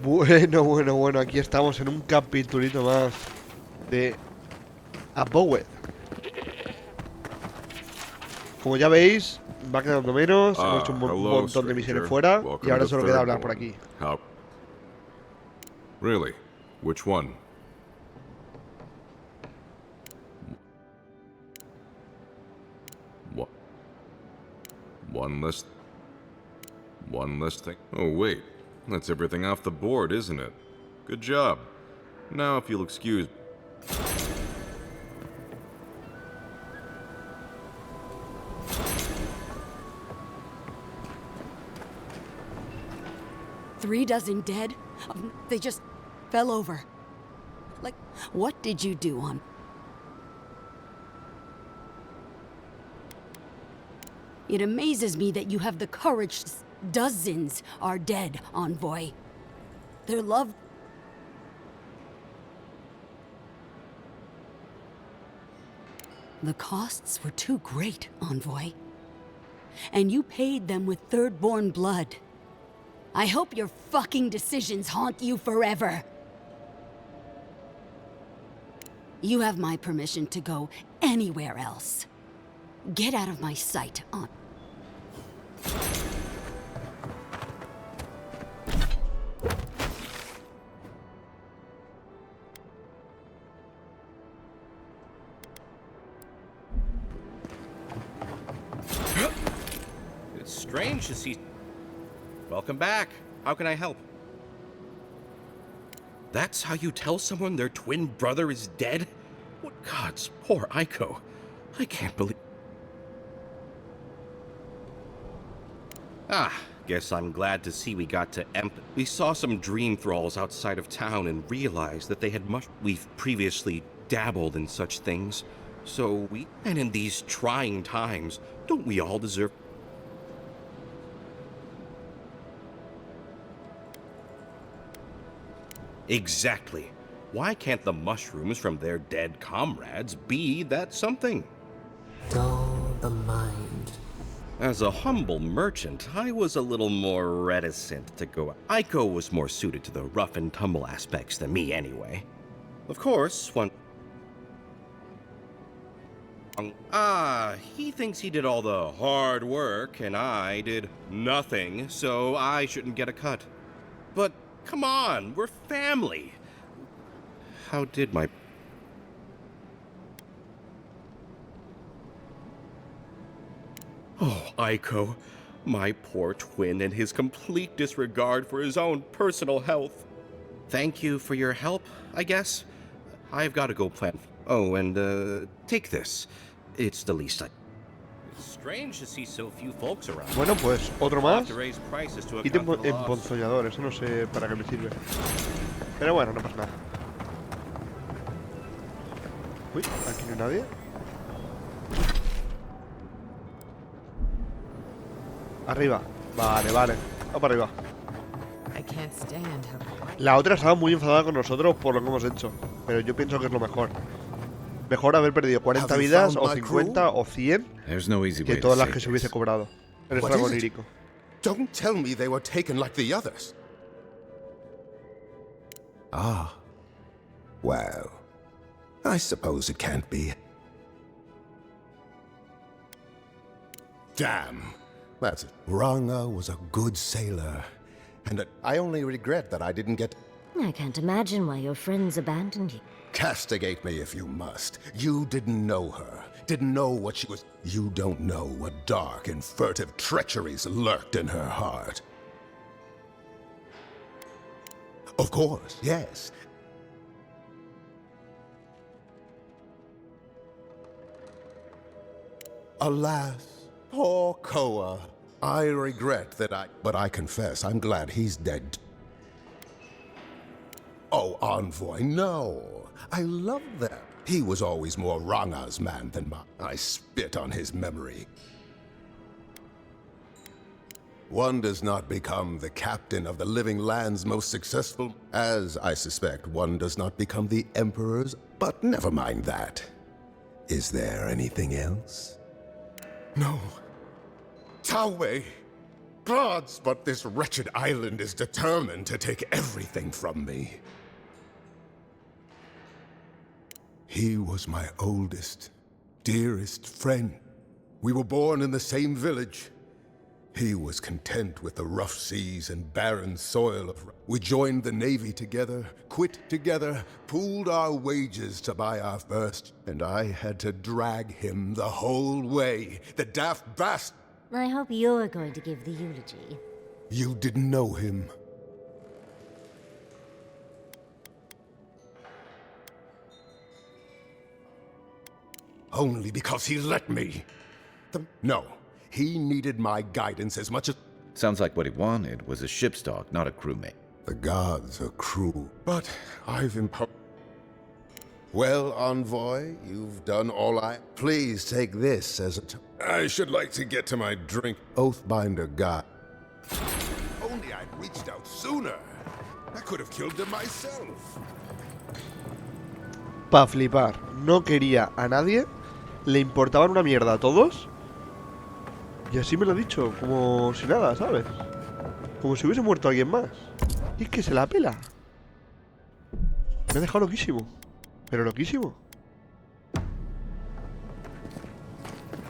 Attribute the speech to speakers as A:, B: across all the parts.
A: Bueno, bueno, bueno, aquí estamos en un capitulito más de Avowed. Como ya veis, va quedando menos, hemos hecho un
B: Hello,
A: montón de misiones
B: stranger.
A: fuera y
B: Welcome
A: ahora
B: to
A: solo queda hablar por
B: Thirdborn.
A: aquí.
B: How? Really? Which one? What? One less. One less thing. Oh wait, that's everything off the board, isn't it? Good job. Now, if you'll excuse.
C: 3 dozen dead? They just fell over. Like, what did you do on? It amazes me that you have the courage. Dozens are dead, Envoy. Their love. The costs were too great, Envoy. And you paid them with Thirdborn blood. I hope your fucking decisions haunt you forever. You have my permission to go anywhere else. Get out of my sight,
D: It's strange to see. Welcome back. How can I help? That's how you tell someone their twin brother is dead? What gods, poor Aiko. I can't believe. Guess I'm glad to see we got to We saw some dream thralls outside of town and realized that they had we've previously dabbled in such things. And in these trying times, don't we all deserve... Exactly. Why can't the mushrooms from their dead comrades be that something?
E: Dull the mind.
D: As a humble merchant, I was a little more reticent to go. Aiko was more suited to the rough and tumble aspects than me anyway. Of course, he thinks he did all the hard work and I did nothing, so I shouldn't get a cut. But come on, we're family. How did my... Oh, Aiko, my poor twin and his complete disregard for his own personal health. Thank you for your help, I guess. I've got to go plan. Oh, and take this. It's the least I... It's strange to see so few folks around.
A: Bueno, pues otro más. Ítem
D: Ítem
A: emponzoñador, eso no sé para qué me sirve. Pero bueno, no pasa nada. Uy, aquí no hay nadie. Arriba. Vale, vale. Vamos para arriba. La otra estaba muy enfadada con nosotros por lo que hemos hecho. Pero yo pienso que es lo mejor. Mejor haber perdido 40 vidas, o 50, o 100, que todas las que se hubiese cobrado. Eres dragón lírico.
F: Don't tell me they were taken like the others. Ah. Well, I suppose it can't be. Damn. That's it. Ranga was a good sailor. And I only regret that I didn't get...
G: I can't imagine why your friends abandoned you.
F: Castigate me if you must. You didn't know her. Didn't know what she was... You don't know what dark and furtive treacheries lurked in her heart. Of course, yes. Alas, poor Koa. I regret that But I confess, I'm glad he's dead. Oh, Envoy, no. I love that. He was always more Ranga's man than mine. I spit on his memory. One does not become the captain of the living land's most successful, as I suspect one does not become the emperor's, but never mind that. Is there anything else? No. Taowei! Gods, but this wretched island is determined to take everything from me. He was my oldest, dearest friend. We were born in the same village. He was content with the rough seas and barren soil of... We joined the Navy together, quit together, pooled our wages to buy our first, and I had to drag him the whole way. The daft bastard!
G: I hope you're going to give the eulogy.
F: You didn't know him. Only because he let me. No, he needed my guidance as much as...
H: Sounds like what he wanted was a ship's dog, not a crewmate.
F: The gods are cruel, but I've imposed... Well, Envoy, you've done all I... Please take this as a... I should like to get to my drink. Oathbinder God. Only I'd reached out sooner. I could have killed him myself.
A: Pa' flipar. No quería a nadie. Le importaban una mierda a todos. Y así me lo ha dicho, como si nada, ¿sabes? Como si hubiese muerto alguien más. Y es que se la pela. Me ha dejado loquísimo. Pero loquísimo.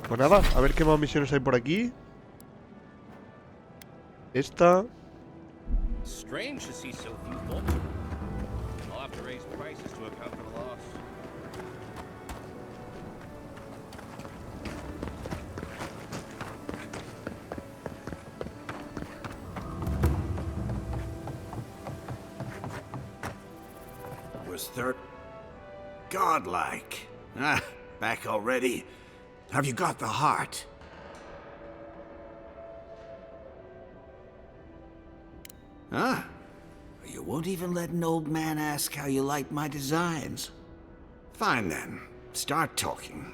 A: Pues nada, a ver qué más misiones hay por aquí. Esta.
D: Strange to see so few vultures. I'll have to raise prices to account for the loss.
I: Was third godlike. Ah, back already. Have you got the heart? Huh? You won't even let an old man ask how you like my designs. Fine then. Start talking.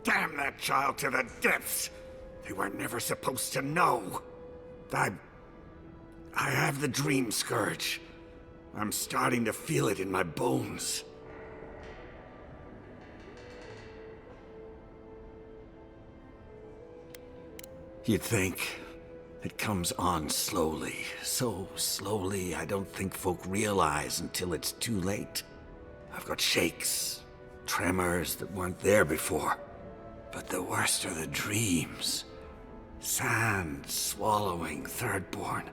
I: Damn that child to the depths! They were never supposed to know. I have the dream scourge. I'm starting to feel it in my bones. You'd think it comes on slowly. So slowly, I don't think folk realize until it's too late. I've got shakes, tremors that weren't there before. But the worst are the dreams. Sand swallowing Thirdborn.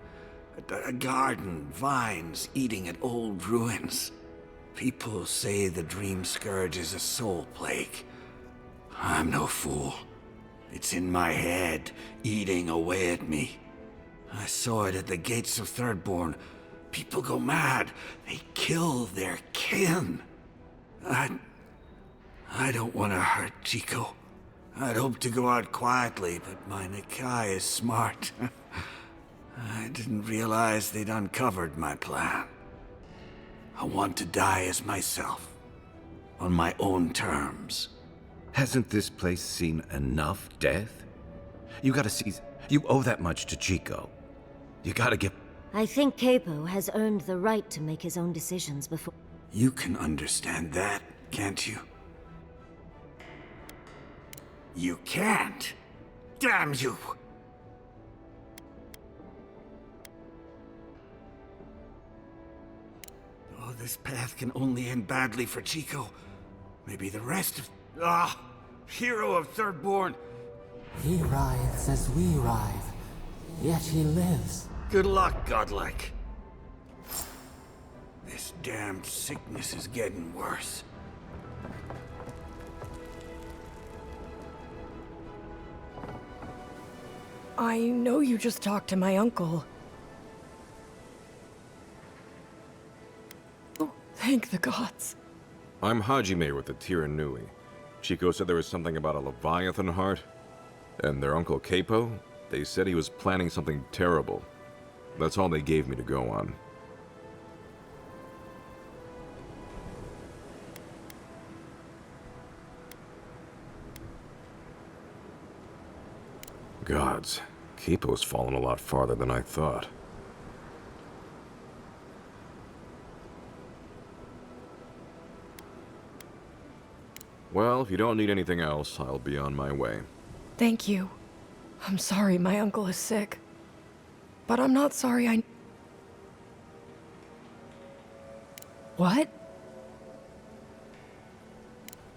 I: A garden, vines eating at old ruins. People say the dream scourge is a soul plague. I'm no fool. It's in my head, eating away at me. I saw it at the gates of Thirdborn. People go mad. They kill their kin. I don't want to hurt Chico. I'd hoped to go out quietly, but my Nikai is smart. I didn't realize they'd uncovered my plan. I want to die as myself, on my own terms.
H: Hasn't this place seen enough death? You gotta see... You owe that much to Chico. You gotta get...
G: I think Capo has earned the right to make his own decisions before...
I: You can understand that, can't you? You can't! Damn you! Oh, this path can only end badly for Chico. Maybe the rest of... hero of Thirdborn!
E: He writhes as we writhe, yet he lives.
I: Good luck, godlike. This damned sickness is getting worse.
J: I know you just talked to my uncle. Oh, thank the gods.
B: I'm Hajime with the Tiranui. Chico said there was something about a Leviathan heart. And their uncle Capo, they said he was planning something terrible. That's all they gave me to go on. Gods, Capo's fallen a lot farther than I thought. Well, if you don't need anything else, I'll be on my way.
J: Thank you. I'm sorry my uncle is sick. But I'm not sorry I... What?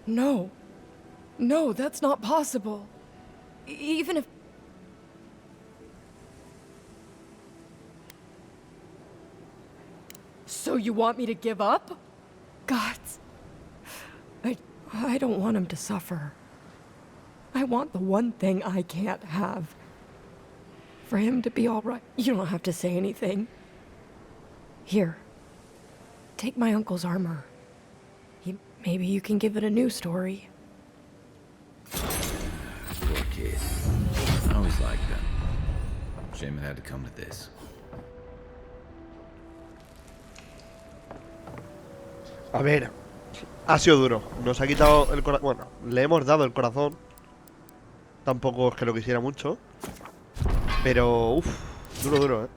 J: No. No, that's not possible. Even if... So you want me to give up? Gods. I don't want him to suffer. I want the one thing I can't have. For him to be all right. You don't have to say anything. Here. Take my uncle's armor. Maybe you can give it a new story.
H: Poor kid. I always liked them. Shame it had to come to this.
A: A ver, ha sido duro. Nos ha quitado el corazón. Bueno, le hemos dado el corazón. Tampoco es que lo quisiera mucho. Pero, uff, duro,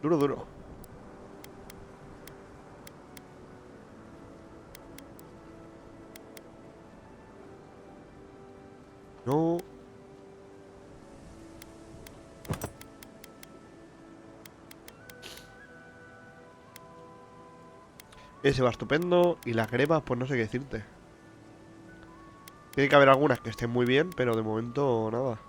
A: duro. No. Ese va estupendo. Y las grebas, pues no sé qué decirte. Tiene que haber algunas que estén muy bien, pero de momento nada.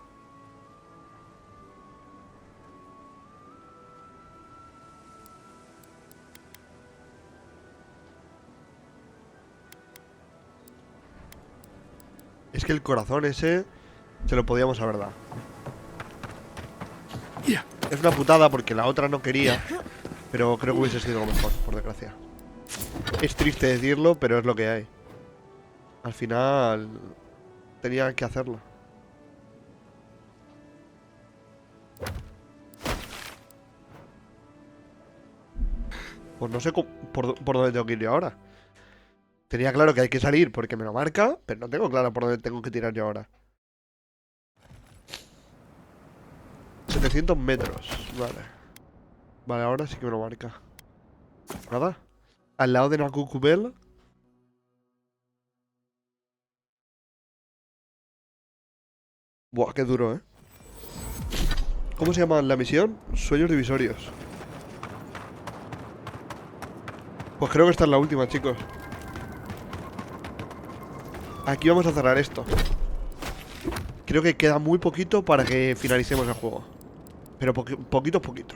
A: Es que el corazón ese se lo podíamos haber dado. Es una putada porque la otra no quería, pero creo que hubiese sido lo mejor, por desgracia. Es triste decirlo, pero es lo que hay. Al final tenía que hacerlo. Pues no sé por dónde tengo que ir yo ahora. Tenía claro que hay que salir porque me lo marca, pero no tengo claro por dónde tengo que tirar yo ahora. 700 metros, vale. Vale, ahora sí que me lo marca. Nada. Al lado de Nakukubel. Buah, qué duro, ¿eh? ¿Cómo se llama la misión? Sueños divisorios. Pues creo que esta es la última, chicos. Aquí vamos a cerrar esto. Creo que queda muy poquito para que finalicemos el juego. Pero poquito.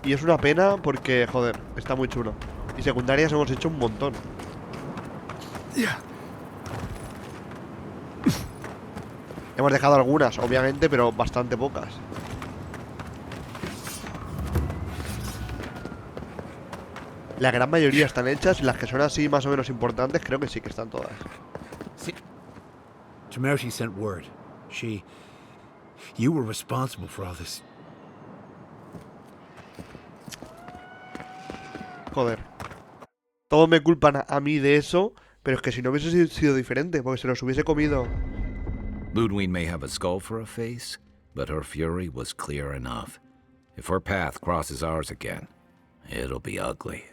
A: Y es una pena porque, joder, está muy chulo. Y secundarias hemos hecho un montón. Hemos dejado algunas, obviamente, pero bastante pocas. La gran mayoría están hechas y las que son así más o menos importantes creo que sí que están todas.
I: Sí. Temerity sent word. You were responsible for all this.
A: Joder. Todos me culpan a mí de eso, pero es que si no hubiese sido diferente, porque se los hubiese comido.
H: Ludwig may have a skull for a face, but her fury was clear enough. If her path crosses ours again, it'll be ugly.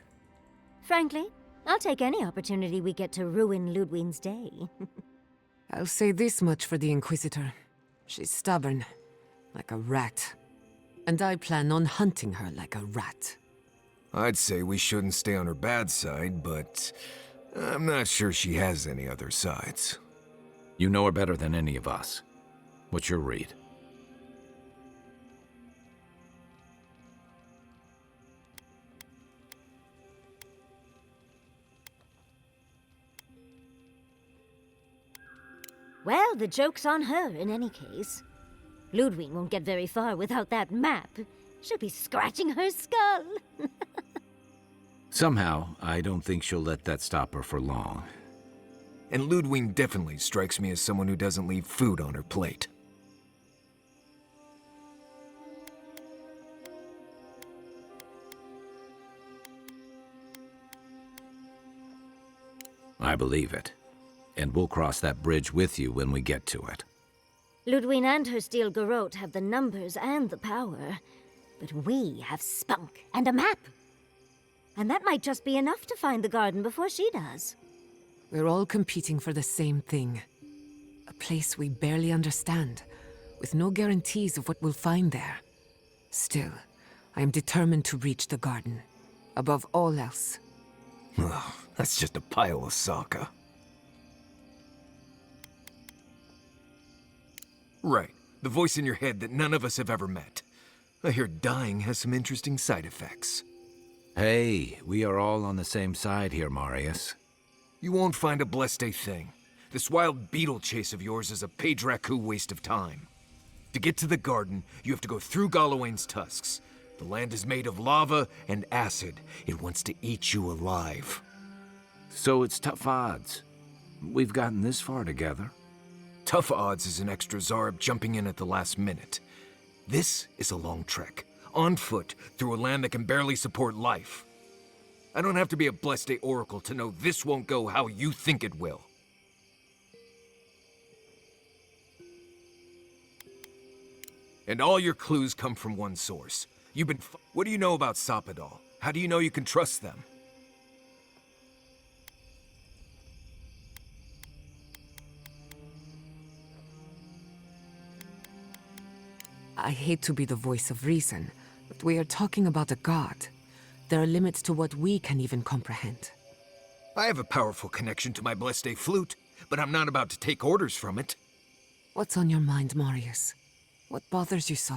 G: Frankly, I'll take any opportunity we get to ruin Ludwig's day.
K: I'll say this much for the Inquisitor. She's stubborn, like a rat. And I plan on hunting her like a rat.
L: I'd say we shouldn't stay on her bad side, but I'm not sure she has any other sides.
H: You know her better than any of us. What's your read?
G: Well, the joke's on her in any case. Ludwig won't get very far without that map. She'll be scratching her skull.
H: Somehow, I don't think she'll let that stop her for long.
L: And Ludwig definitely strikes me as someone who doesn't leave food on her plate.
H: I believe it. And we'll cross that bridge with you when we get to it.
G: Ludwig and her steel garrote have the numbers and the power. But we have spunk and a map. And that might just be enough to find the garden before she does.
K: We're all competing for the same thing. A place we barely understand, with no guarantees of what we'll find there. Still, I am determined to reach the garden, above all else.
L: Ugh, that's just a pile of Sokka. Right, the voice in your head that none of us have ever met. I hear dying has some interesting side effects.
H: Hey, we are all on the same side here, Marius.
L: You won't find a blessed thing. This wild beetle chase of yours is a Padraku waste of time. To get to the garden, you have to go through Galawain's tusks. The land is made of lava and acid. It wants to eat you alive.
H: So it's tough odds. We've gotten this far together.
L: Tough odds is an extra Zarb jumping in at the last minute. This is a long trek, on foot, through a land that can barely support life. I don't have to be a Blessed Oracle to know this won't go how you think it will. And all your clues come from one source. You've been What do you know about Soppadal? How do you know you can trust them?
K: I hate to be the voice of reason, but we are talking about a god. There are limits to what we can even comprehend.
L: I have a powerful connection to my Blessed flute, but I'm not about to take orders from it.
K: What's on your mind, Marius? What bothers you so?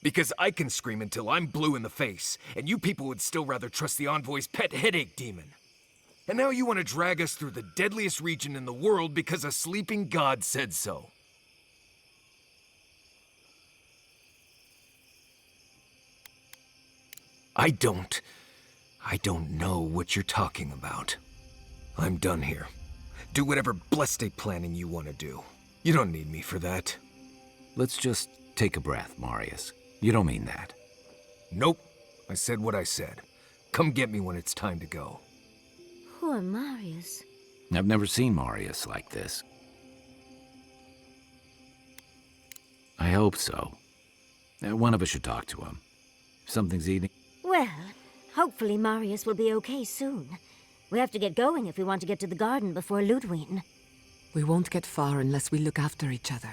L: Because I can scream until I'm blue in the face, and you people would still rather trust the Envoy's pet headache demon. And now you want to drag us through the deadliest region in the world because a sleeping god said so. I don't know what you're talking about. I'm done here. Do whatever blessed planning you want to do. You don't need me for that.
H: Let's just take a breath, Marius. You don't mean that.
L: Nope. I said what I said. Come get me when it's time to go.
G: Poor Marius.
H: I've never seen Marius like this. I hope so. One of us should talk to him. If something's eating...
G: Well, hopefully Marius will be okay soon. We have to get going if we want to get to the garden before Ludwig.
K: We won't get far unless we look after each other.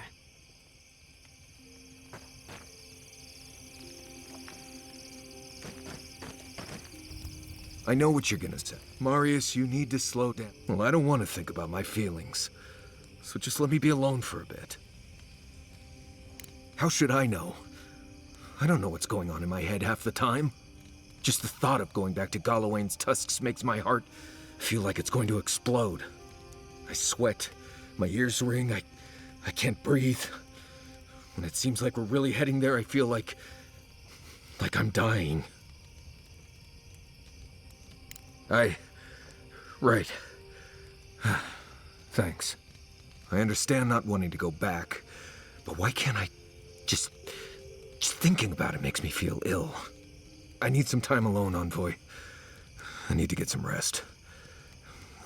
L: I know what you're gonna say. Marius, you need to slow down. Well, I don't want to think about my feelings. So just let me be alone for a bit. How should I know? I don't know what's going on in my head half the time. Just the thought of going back to Galawain's tusks makes my heart feel like it's going to explode. I sweat, my ears ring, I can't breathe. When it seems like we're really heading there, I feel like I'm dying. Right. Thanks. I understand not wanting to go back, but why can't I just thinking about it makes me feel ill. I need some time alone, Envoy. I need to get some rest.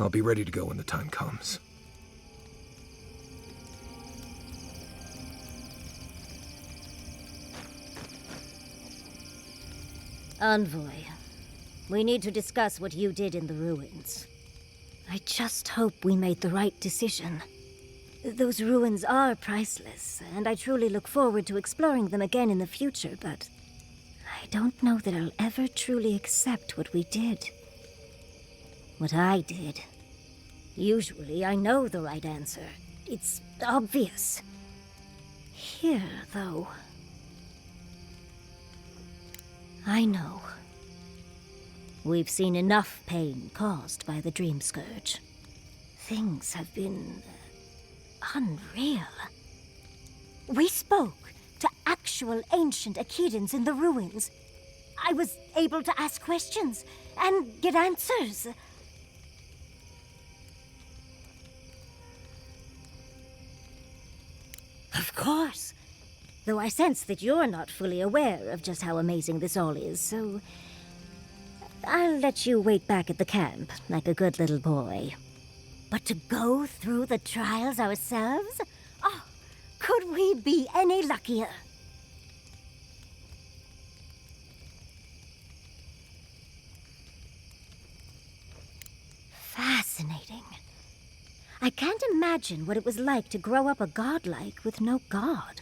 L: I'll be ready to go when the time comes.
G: Envoy, we need to discuss what you did in the ruins. I just hope we made the right decision. Those ruins are priceless, and I truly look forward to exploring them again in the future, but I don't know that I'll ever truly accept what we did. What I did. Usually I know the right answer. It's obvious. Here, though, I know. We've seen enough pain caused by the Dream Scourge. Things have been unreal. We spoke to actual ancient Akedans in the ruins. I was able to ask questions and get answers. Of course. Though I sense that you're not fully aware of just how amazing this all is, so I'll let you wait back at the camp like a good little boy. But to go through the trials ourselves? Oh, could we be any luckier? I can't imagine what it was like to grow up a godlike with no god.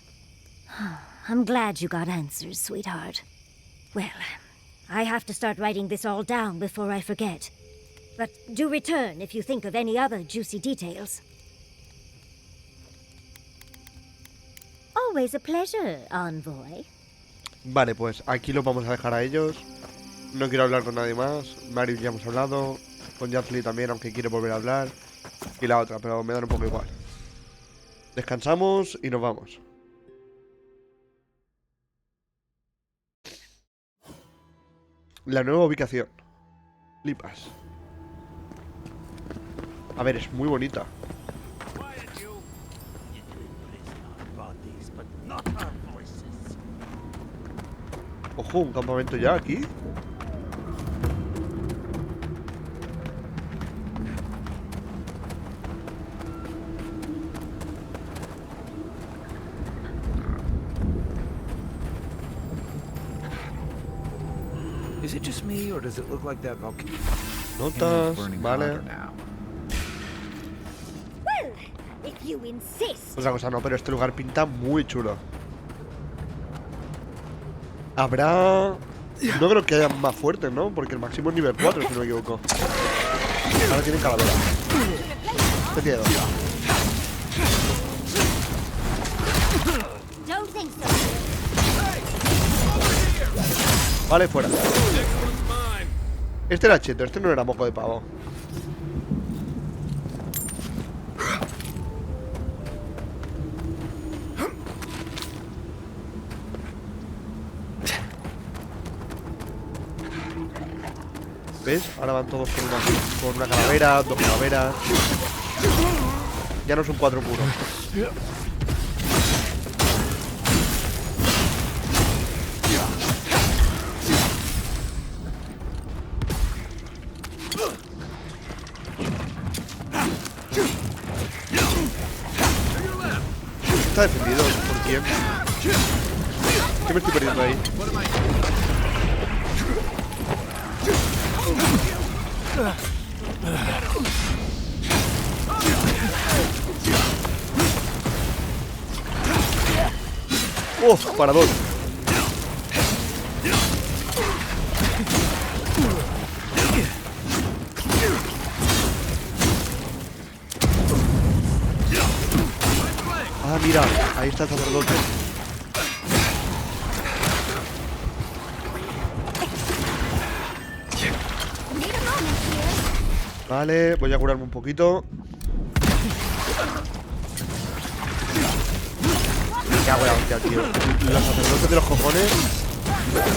G: I'm glad you got answers, sweetheart. Well, I have to start writing this all down before I forget. But do return if you think of any other juicy details. Always a pleasure, Envoy.
A: Vale, pues aquí los vamos a dejar a ellos. No quiero hablar con nadie más. Mario ya hemos hablado. Con Yazli también, aunque quiere volver a hablar. Y la otra, pero me dan un poco igual. Descansamos y nos vamos. La nueva ubicación. Flipas. A ver, es muy bonita. Ojo, un campamento ya aquí.
H: Is it just me, or does it look like that volcano
A: Notas,
H: burning
A: vale.
H: hotter now?
G: Well, if you insist.
A: Otra cosa, no, pero este lugar pinta muy chulo. Habrá... No creo que haya más fuertes, ¿no? Porque el máximo es nivel 4, si no me equivoco. Ahora tienen calavera. Te miedo. Vale, fuera. Este era cheto, este no era moco de pavo. ¿Ves? Ahora van todos con una calavera, 2 calaveras. Ya no son 4 puros. Está defendido. ¿Por quién? ¿Qué me estoy perdiendo ahí? ¡Uf! Parador. Ah, mira, ahí está el sacerdote. Vale, voy a curarme un poquito. Me cago en la hostia, tío. Los sacerdotes de los cojones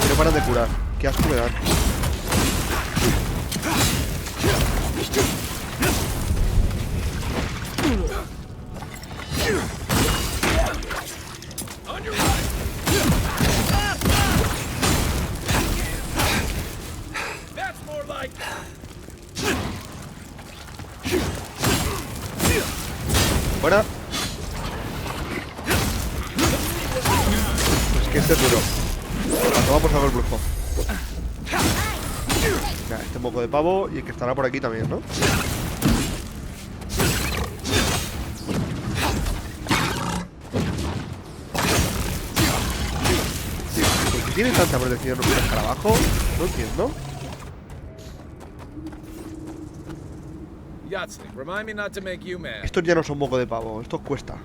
A: no paran de curar. Qué asco me dan. Fuera. Es que este es duro. Vamos a ver el brujo. Mira, este moco de pavo y el que estará por aquí también, ¿no? ¿Por qué tiene tanta protección los escarabajos? No entiendo. Estos ya no son moco de pavo, estos cuesta.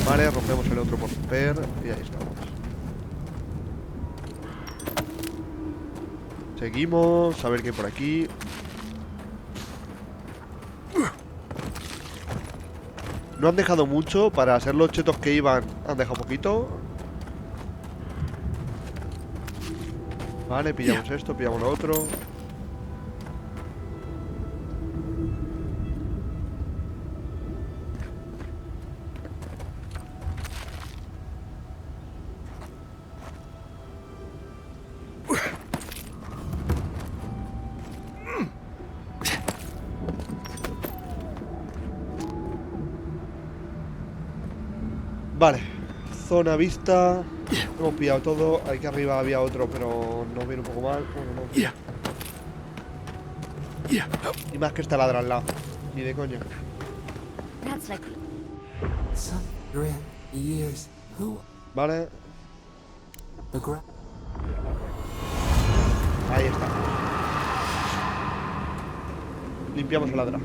A: Vale, rompemos el otro por romper y ahí estamos. Seguimos, a ver qué hay por aquí. No han dejado mucho, para ser los chetos que iban, han dejado poquito. Vale, pillamos esto, pillamos lo otro. Vale. Zona vista. Hemos pillado todo. Aquí arriba había otro, pero nos viene un poco mal. Bueno, no. Y más que está ladra al lado. Ni de coña. Vale. Ahí está. Limpiamos el ladra.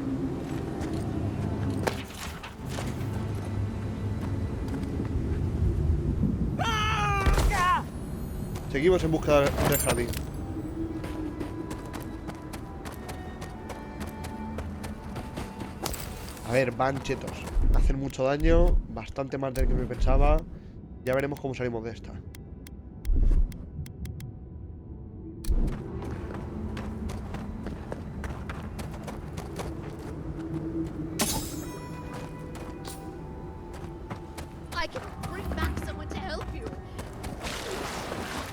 A: Seguimos en busca del jardín. A ver, van chetos. Hacen mucho daño, bastante más del que me pensaba. Ya veremos cómo salimos de esta.
M: I can bring back someone to help you.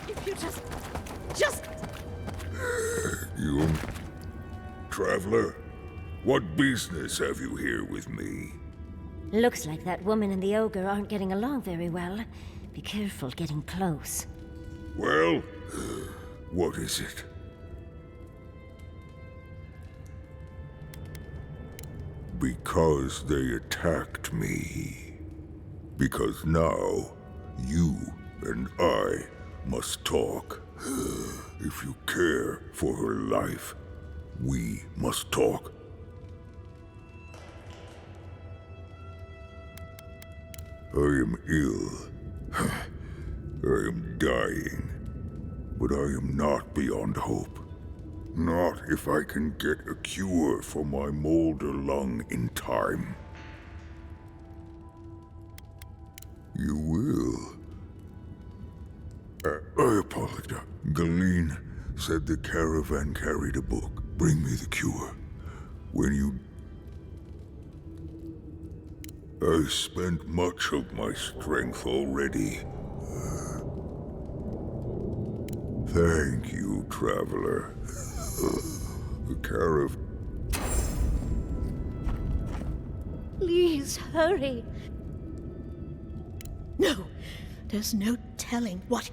M: If you just...
N: You... Traveler? What business have you here with me?
G: Looks like that woman and the ogre aren't getting along very well. Be careful getting close.
N: Well, what is it? Because they attacked me. Because now, you and I must talk. If you care for her life, we must talk. I am ill. I am dying. But I am not beyond hope. Not if I can get a cure for my molder lung in time. You will. I apologize. Galeen said the caravan carried a book. Bring me the cure. When you... I spent much of my strength already. Thank you, traveler. The caravan...
M: Please, hurry. No, there's no telling what...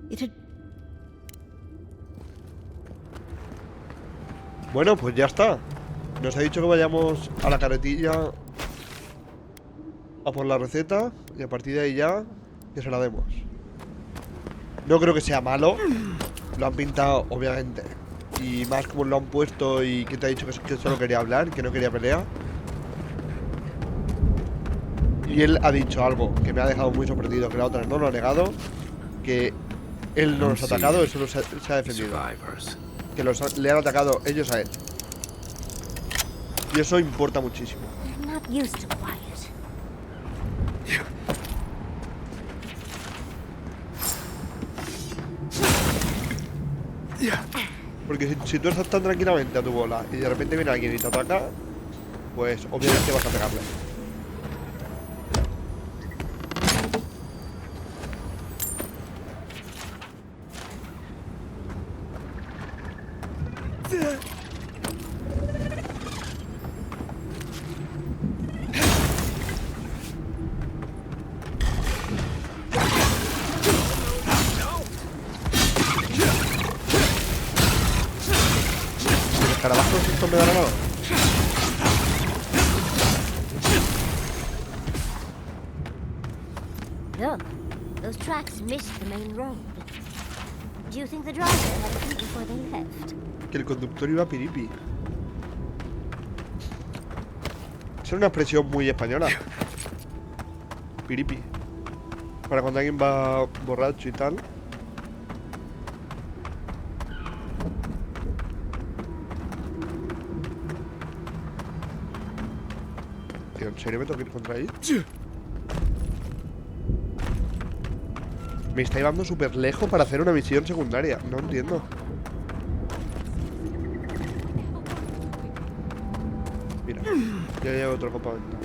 M: It had...
A: Bueno, pues ya está. Nos ha dicho que vayamos a la carretilla a por la receta y a partir de ahí ya que se la demos. No creo que sea malo. Lo han pintado, obviamente. Y más como lo han puesto y que te ha dicho que solo quería hablar, que no quería pelear. Y él ha dicho algo que me ha dejado muy sorprendido, que la otra no lo ha negado, que él no nos ha atacado, él solo se ha defendido. Que le han atacado ellos a él. Y eso importa muchísimo. Porque si tú estás tan tranquilamente a tu bola y de repente viene alguien y te ataca, pues obviamente vas a pegarle. ¿Escarabajos esto me da ganado?
G: Look, those tracks missed the main road. Do you think the driver had a peek before they left?
A: Que el conductor iba a piripi. Es una expresión muy española. Piripi. Para cuando alguien va borracho y tal. Tío, ¿en serio me tengo que ir contra ahí? Me está llevando súper lejos para hacer una misión secundaria. No entiendo. Mira, ya llevo otro campamento.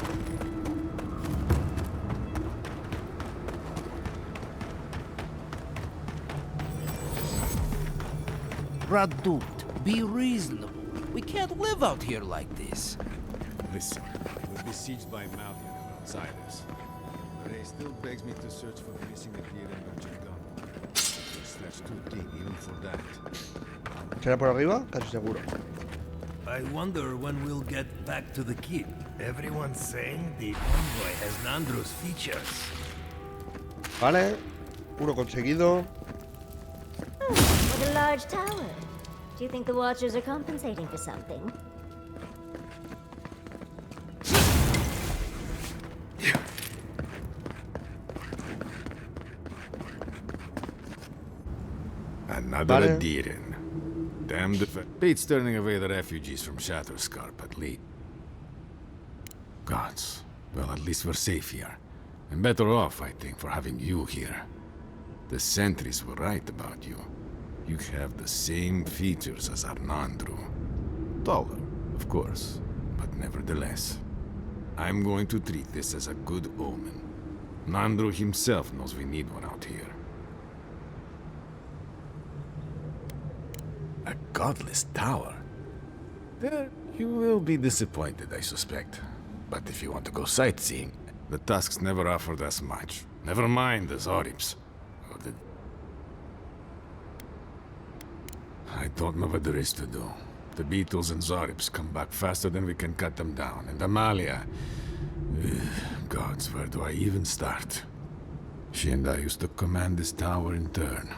O: Radut, be reasonable. We can't live out here like this.
P: Listen, we're besieged by Malian. Silas. But he still begs me to search for the missing deer and nurture gun. That's too deep even for that.
A: ¿Será por arriba? Casi seguro.
Q: I wonder when we'll get back to the keep. Everyone's saying the envoy has Nandro's features.
A: Vale. Uno conseguido.
G: What a large tower. Do you think the Watchers are compensating for something?
P: Another Adiran. Damn the Beats turning away the refugees from Shatterscarp at least. Gods. Well, at least we're safe here. And better off, I think, for having you here. The sentries were right about you. You have the same features as Arnandru. Taller, of course, but nevertheless. I'm going to treat this as a good omen. Nandru himself knows we need one out here. A godless tower? There, you will be disappointed, I suspect. But if you want to go sightseeing, the Tusks never offered us much. Never mind the Zoribs. Or the... I don't know what there is to do. The Beetles and Zoribs come back faster than we can cut them down. And Amalia... Gods, where do I even start? She and I used to command this tower in turn.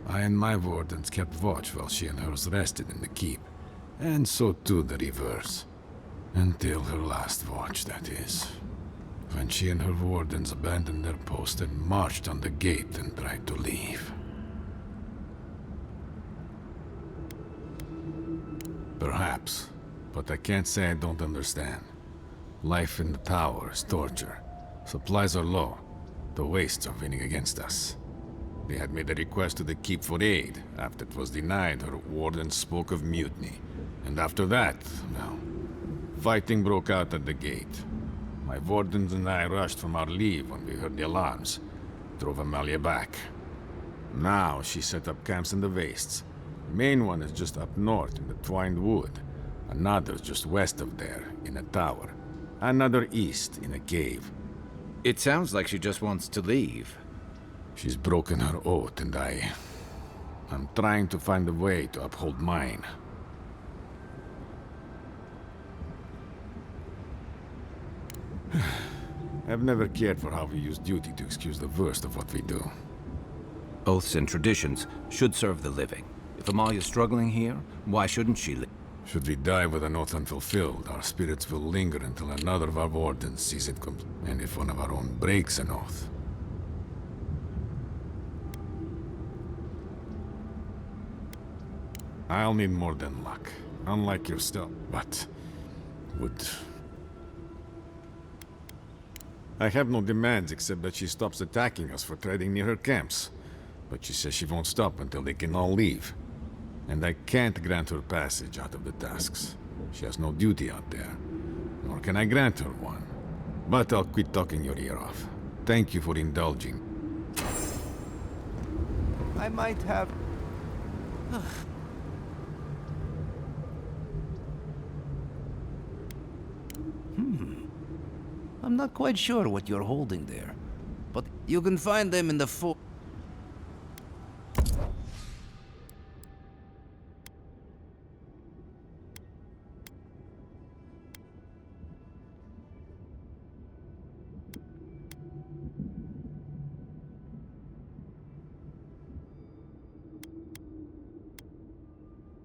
P: I and my wardens kept watch while she and hers rested in the keep. And so too the reverse. Until her last watch, that is. When she and her wardens abandoned their post and marched on the gate and tried to leave. Perhaps, but I can't say I don't understand. Life in the tower is torture. Supplies are low. The wastes are winning against us. They had made a request to the keep for aid. After it was denied, her wardens spoke of mutiny. And after that, well, fighting broke out at the gate. My wardens and I rushed from our leave when we heard the alarms. Drove Amalia back. Now she set up camps in the wastes. The main one is just up north in the Twined Wood. Another's just west of there, in a tower. Another east, in a cave.
H: It sounds like she just wants to leave.
P: She's broken her oath, and I'm trying to find a way to uphold mine. I've never cared for how we use duty to excuse the worst of what we do.
H: Oaths and traditions should serve the living. If Amalia's struggling here, why shouldn't she live?
P: Should we die with an oath unfulfilled, our spirits will linger until another of our wardens sees it complete. And if one of our own breaks an oath... I'll need more than luck. Unlike your stuff, but... would... I have no demands except that she stops attacking us for treading near her camps. But she says she won't stop until they can all leave. And I can't grant her passage out of the Tusks. She has no duty out there. Nor can I grant her one. But I'll quit talking your ear off. Thank you for indulging.
O: I might have... I'm not quite sure what you're holding there, but you can find them in the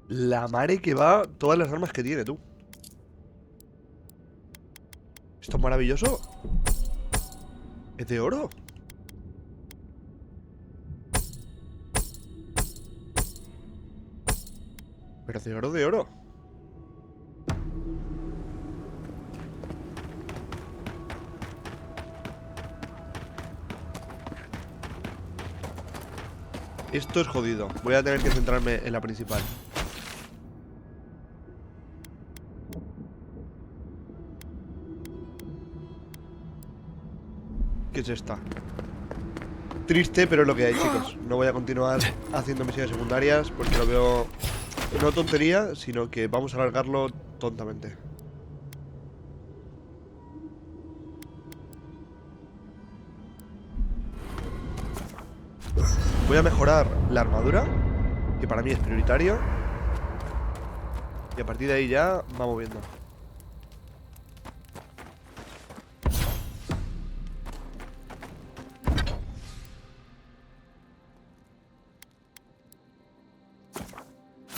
A: La madre que va todas las armas que tiene, tú. Esto es maravilloso. ¿Es de oro? Pero de oro, de oro. Esto es jodido. Voy a tener que centrarme en la principal. ¿Qué es esta? Triste, pero es lo que hay, chicos. No voy a continuar haciendo misiones secundarias porque lo veo no tontería, sino que vamos a alargarlo tontamente. Voy a mejorar la armadura, que para mí es prioritario. Y a partir de ahí ya vamos viendo.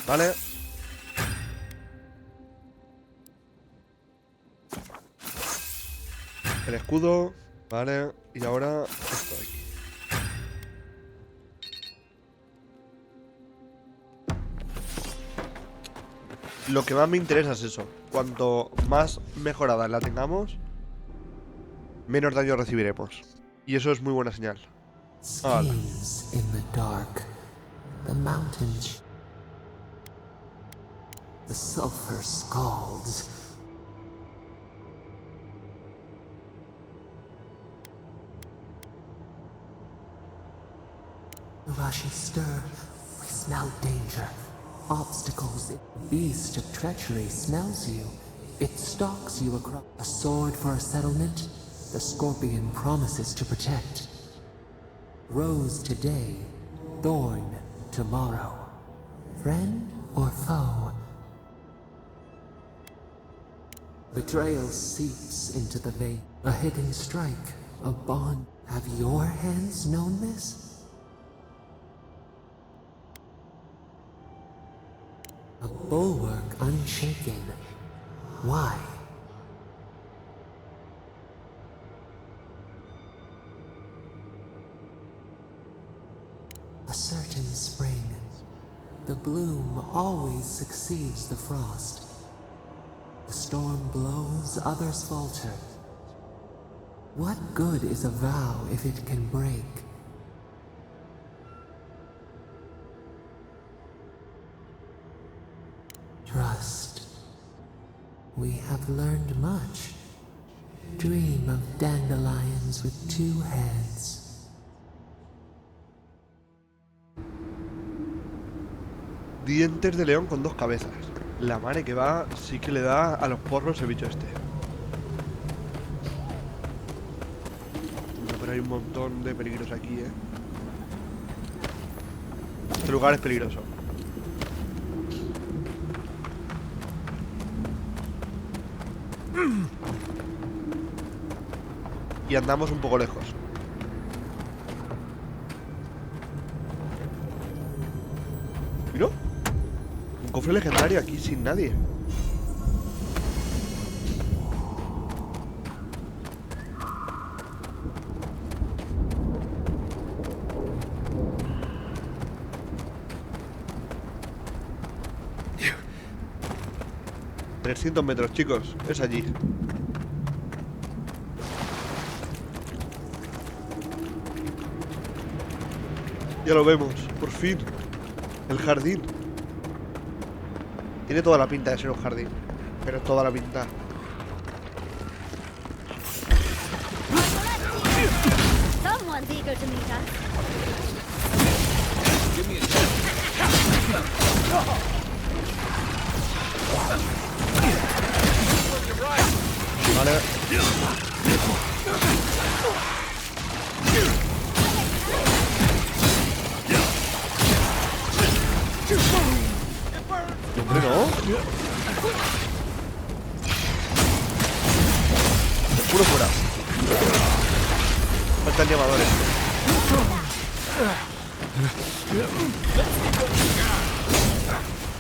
A: Vale. El escudo. Vale. Y ahora esto de aquí. Lo que más me interesa es eso. Cuanto más mejorada la tengamos, menos daño recibiremos. Y eso es muy buena señal. Vale.
E: In the dark, the mountains, the sulfur scalds. The rushy stir, we smell danger. Obstacles, the beast of treachery smells you. It stalks you across. A sword for a settlement, the scorpion promises to protect. Rose today, thorn tomorrow. Friend or foe? Betrayal seeps into the vein. A hidden strike, a bond. Have your hands known this? A bulwark unshaken. Why? A certain spring. The bloom always succeeds the frost. The storm blows, others falter. What good is a vow if it can break? Trust. We have learned much. Dream of dandelions with two heads.
A: Dientes de león con dos cabezas. La madre que va, sí que le da a los porros el bicho este. Pero hay un montón de peligros aquí, Este lugar es peligroso. Y andamos un poco lejos. Mira, un cofre legendario aquí sin nadie. $300 metros, chicos, es allí. Ya lo vemos, por fin. El jardín. Tiene toda la pinta de ser un jardín. Pero toda la pinta.
G: Someone's eager to meet us.
R: Give me a chance.
A: Vale. Hombre, no. Puro fuera. Faltan llamadores.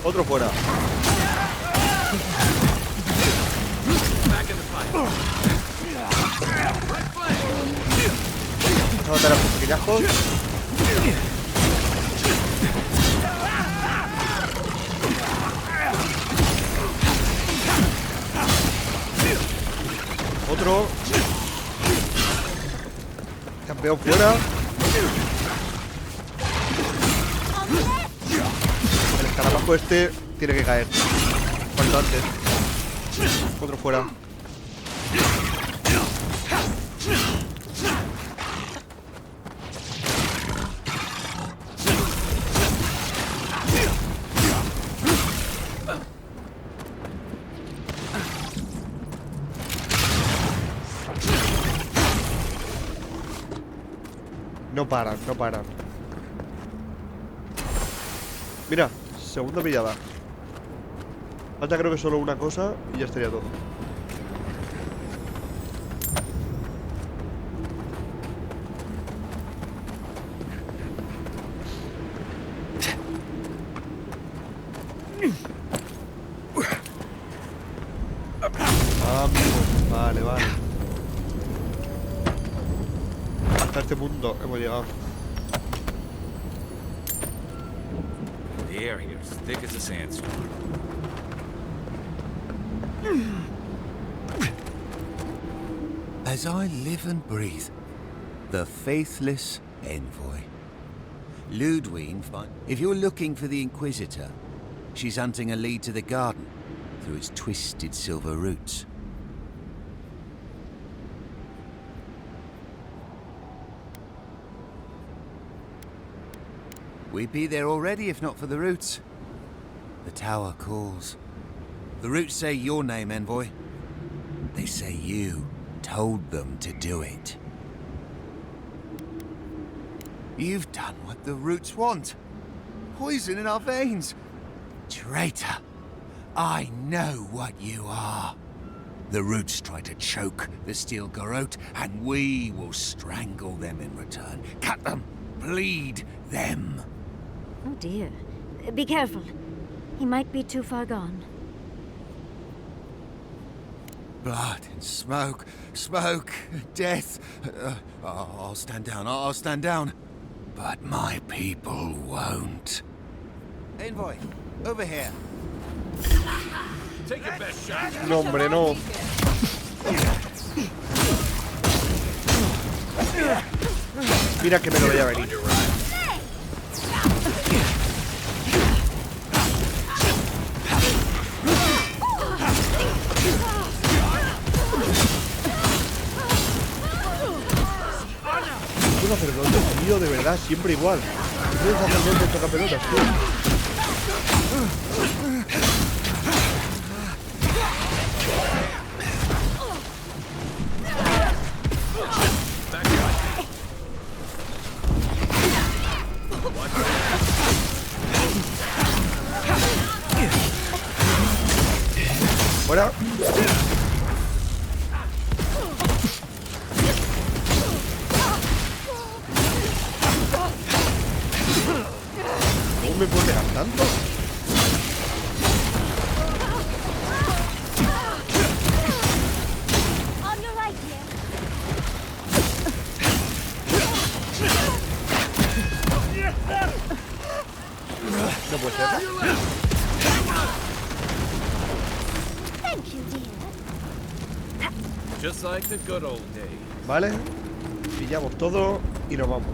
A: Otro fuera. Vamos a matar a los pequeñajos. Otro. Campeón fuera. El escarabajo este tiene que caer. Cuanto antes. Otro fuera. No paran, no paran. Mira, segunda pillada. Falta creo que solo una cosa y ya estaría todo. Vale, vale. Hasta este punto hemos llegado.
H: The air here is thick as a sandstorm.
O: As I live and breathe, the faithless envoy. Ludwig, if you're looking for the Inquisitor, she's hunting a lead to the garden through its twisted silver roots. We'd be there already if not for the roots. The tower calls. The roots say your name, envoy. They say you told them to do it. You've done what the roots want. Poison in our veins. Traitor. I know what you are. The roots try to choke the steel garrote, and we will strangle them in return. Cut them. Bleed them.
G: Oh dear. Be careful. He might be too far gone.
O: Blood and smoke, smoke, death. I'll stand down, I'll stand down. But my people won't. Envoy, over here.
H: Take your best shot.
A: No, hombre, no. Mira que me lo veía venir. Un sacerdote, tío, de verdad, siempre igual. Un sacerdote toca pelotas, tío. Fuera. ¿Cómo me puedo pegar tanto? No puede ser.
H: Just like the good old days.
A: Vale. Pillamos todo y nos vamos.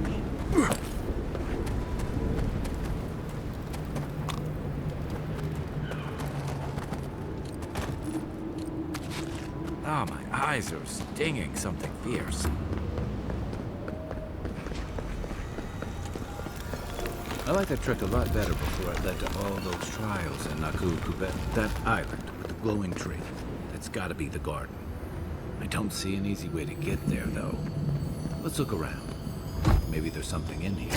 H: Ah, my eyes are stinging something fierce. I like that trick a lot better before it led to all those trials in Naku Kubet. That island with the glowing tree. That's gotta be the garden. I don't see an easy way to get there, though. Let's look around. Maybe there's something in here.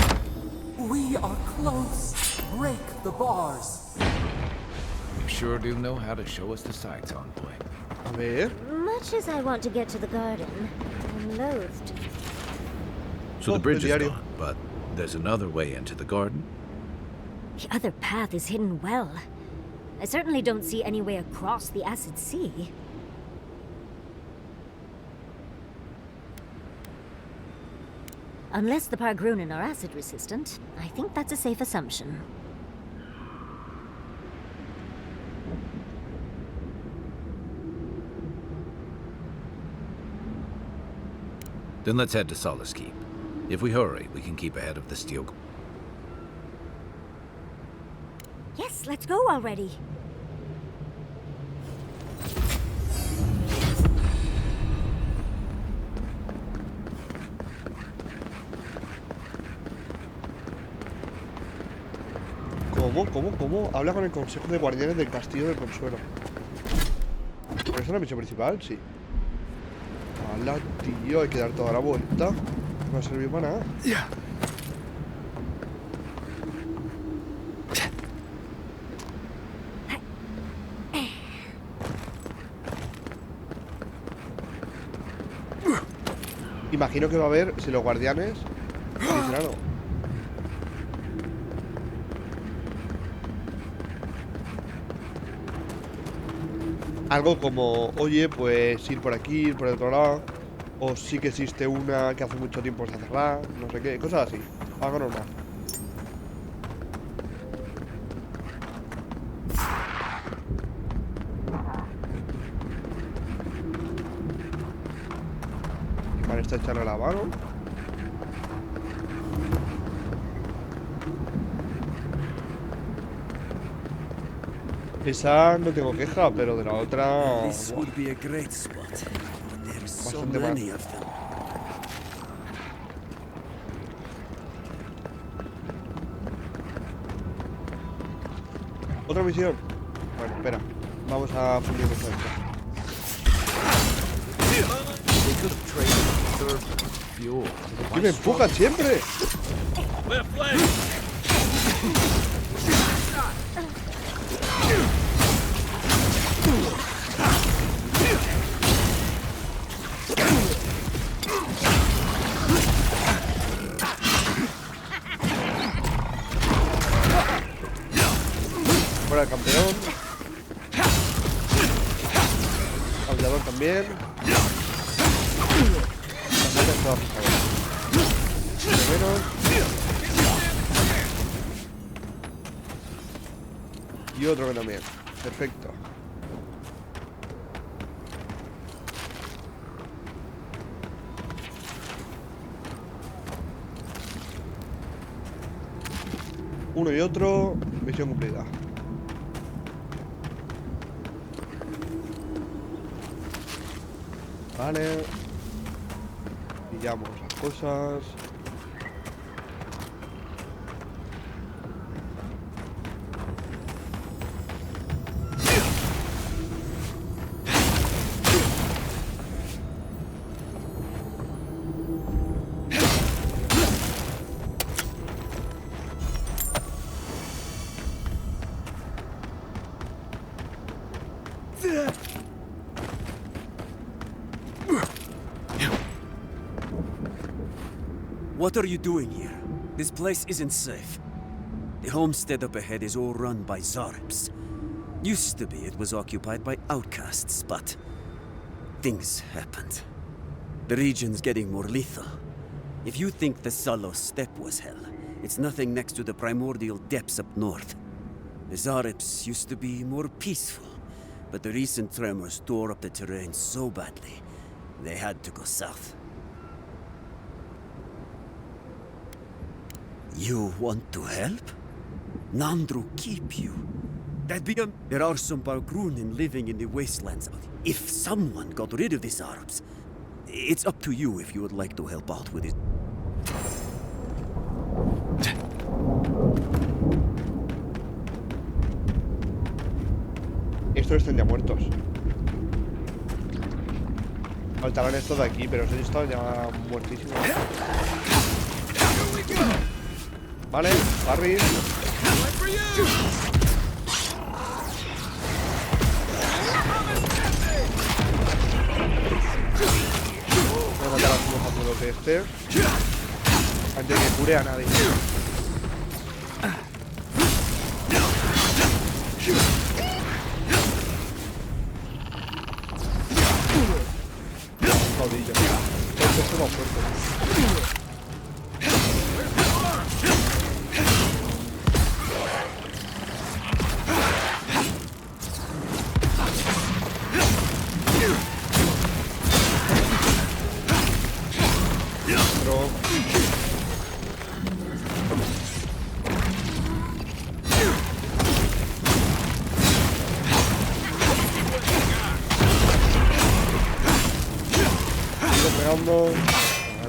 E: We are close. Break the bars.
H: You sure do know how to show us the sights, envoy.
A: A ver.
G: Much as I want to get to the garden, I'm loath to.
H: So the bridge is gone, but there's another way into the garden?
G: The other path is hidden well. I certainly don't see any way across the acid sea. Unless the Pargrunen are acid resistant, I think that's a safe assumption.
H: Then let's head to Solace Keep. If we hurry, we can keep ahead of the steel.
G: Yes, let's go already.
A: ¿Cómo? Habla con el Consejo de Guardianes del Castillo del Consuelo. ¿Pero es la misión principal? Sí. Hala, tío, hay que dar toda la vuelta. No va a servir para nada. Imagino que va a haber, si los guardianes dicen algo. Algo como, oye, pues ir por aquí, ir por el otro lado. O sí que existe una que hace mucho tiempo está cerrada. No sé qué, cosas así. Algo normal. Vale, está echarle la mano. Esa no tengo queja, pero de la otra...
S: This would be a great spot, but there's so
A: Bastante mal.
S: many of them.
A: ¿Otra misión? Bueno, espera. Vamos a fundirnos esto. ¿Y me empujan siempre? Fuera el campeón. Aullador también. Menos. Y otro que también. Perfecto. Uno y otro. Misión cumplida. Vale. Pillamos las cosas.
S: What are you doing here? This place isn't safe. The homestead up ahead is all run by Zarps. Used to be it was occupied by outcasts, but things happened. The region's getting more lethal. If you think the Salo Steppe was hell, it's nothing next to the primordial depths up north. The Zarps used to be more peaceful, but the recent tremors tore up the terrain so badly, they had to go south. You want to help? Nandru keep you. That'd be a... There are some Bargrunin living in the wastelands. If someone got rid of these Arabs, it's up to you if you would like to help out with it.
A: Estos están ya muertos. Faltaban estos de aquí, pero estos están ya muertísimos. Vale, Harry. Voy a matar a su mojo de este antes de que cure a nadie. Jodillo. Esto es más fuerte.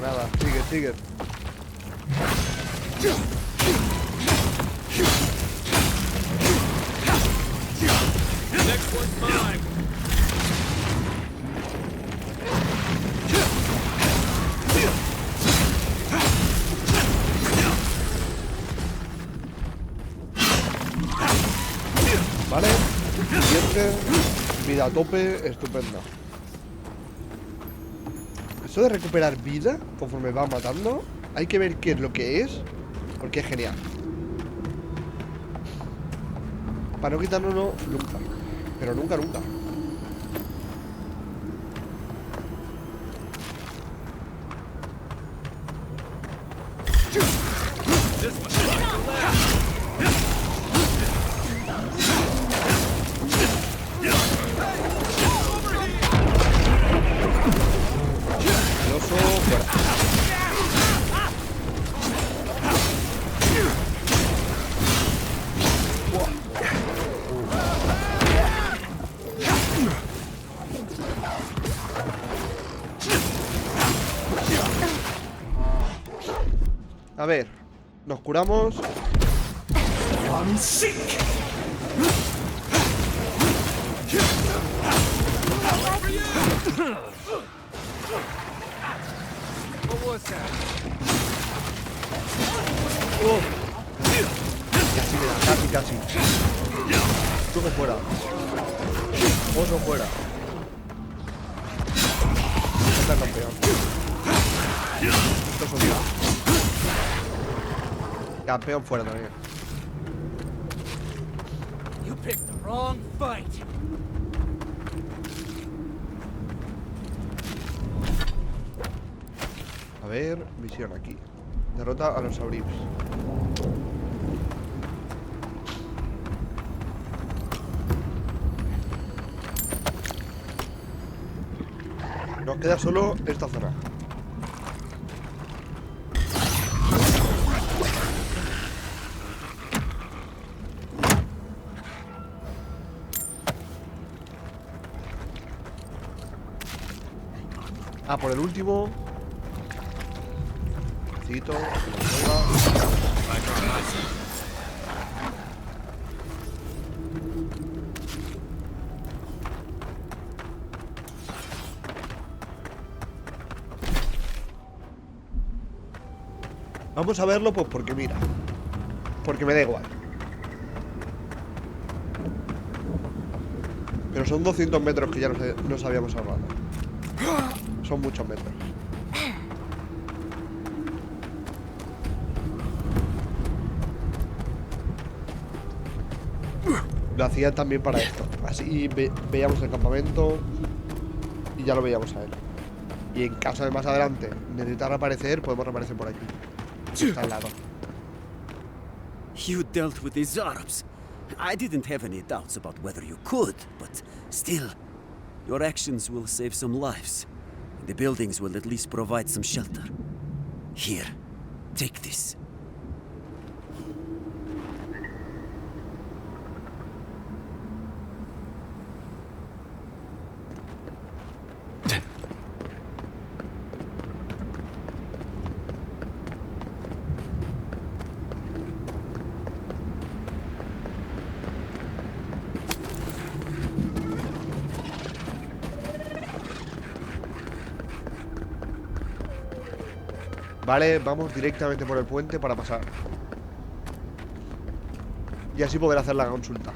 A: Nada, sigue. Vale, siguiente, vida a tope, estupenda. Eso de recuperar vida conforme va matando, hay que ver qué es lo que es, porque es genial. Para no quitárnoslo nunca. Pero nunca, nunca. A ver, nos curamos. Casi me da, casi. Tú que fuera. Oso fuera. Está campeón. Esto es un día. Campeón fuera también.
R: You picked the wrong fight.
A: A ver, misión aquí. Derrota a los Abrips. Nos queda solo esta zona. Ah, por el último. Cito. Vamos a verlo, pues porque mira. Porque me da igual. Pero son 200 metros que ya nos habíamos ahorrado. Son muchos metros. Lo hacía también para esto. Así veíamos el campamento y ya lo veíamos a él. Y en caso de más adelante necesitar reaparecer, podemos reaparecer por aquí. Está al lado.
S: You dealt with the Zarabs. I didn't have any doubts about whether you could, but still, your actions will save some lives. The buildings will at least provide some shelter. Here, take this.
A: Vale, vamos directamente por el puente para pasar. Y así poder hacer la consulta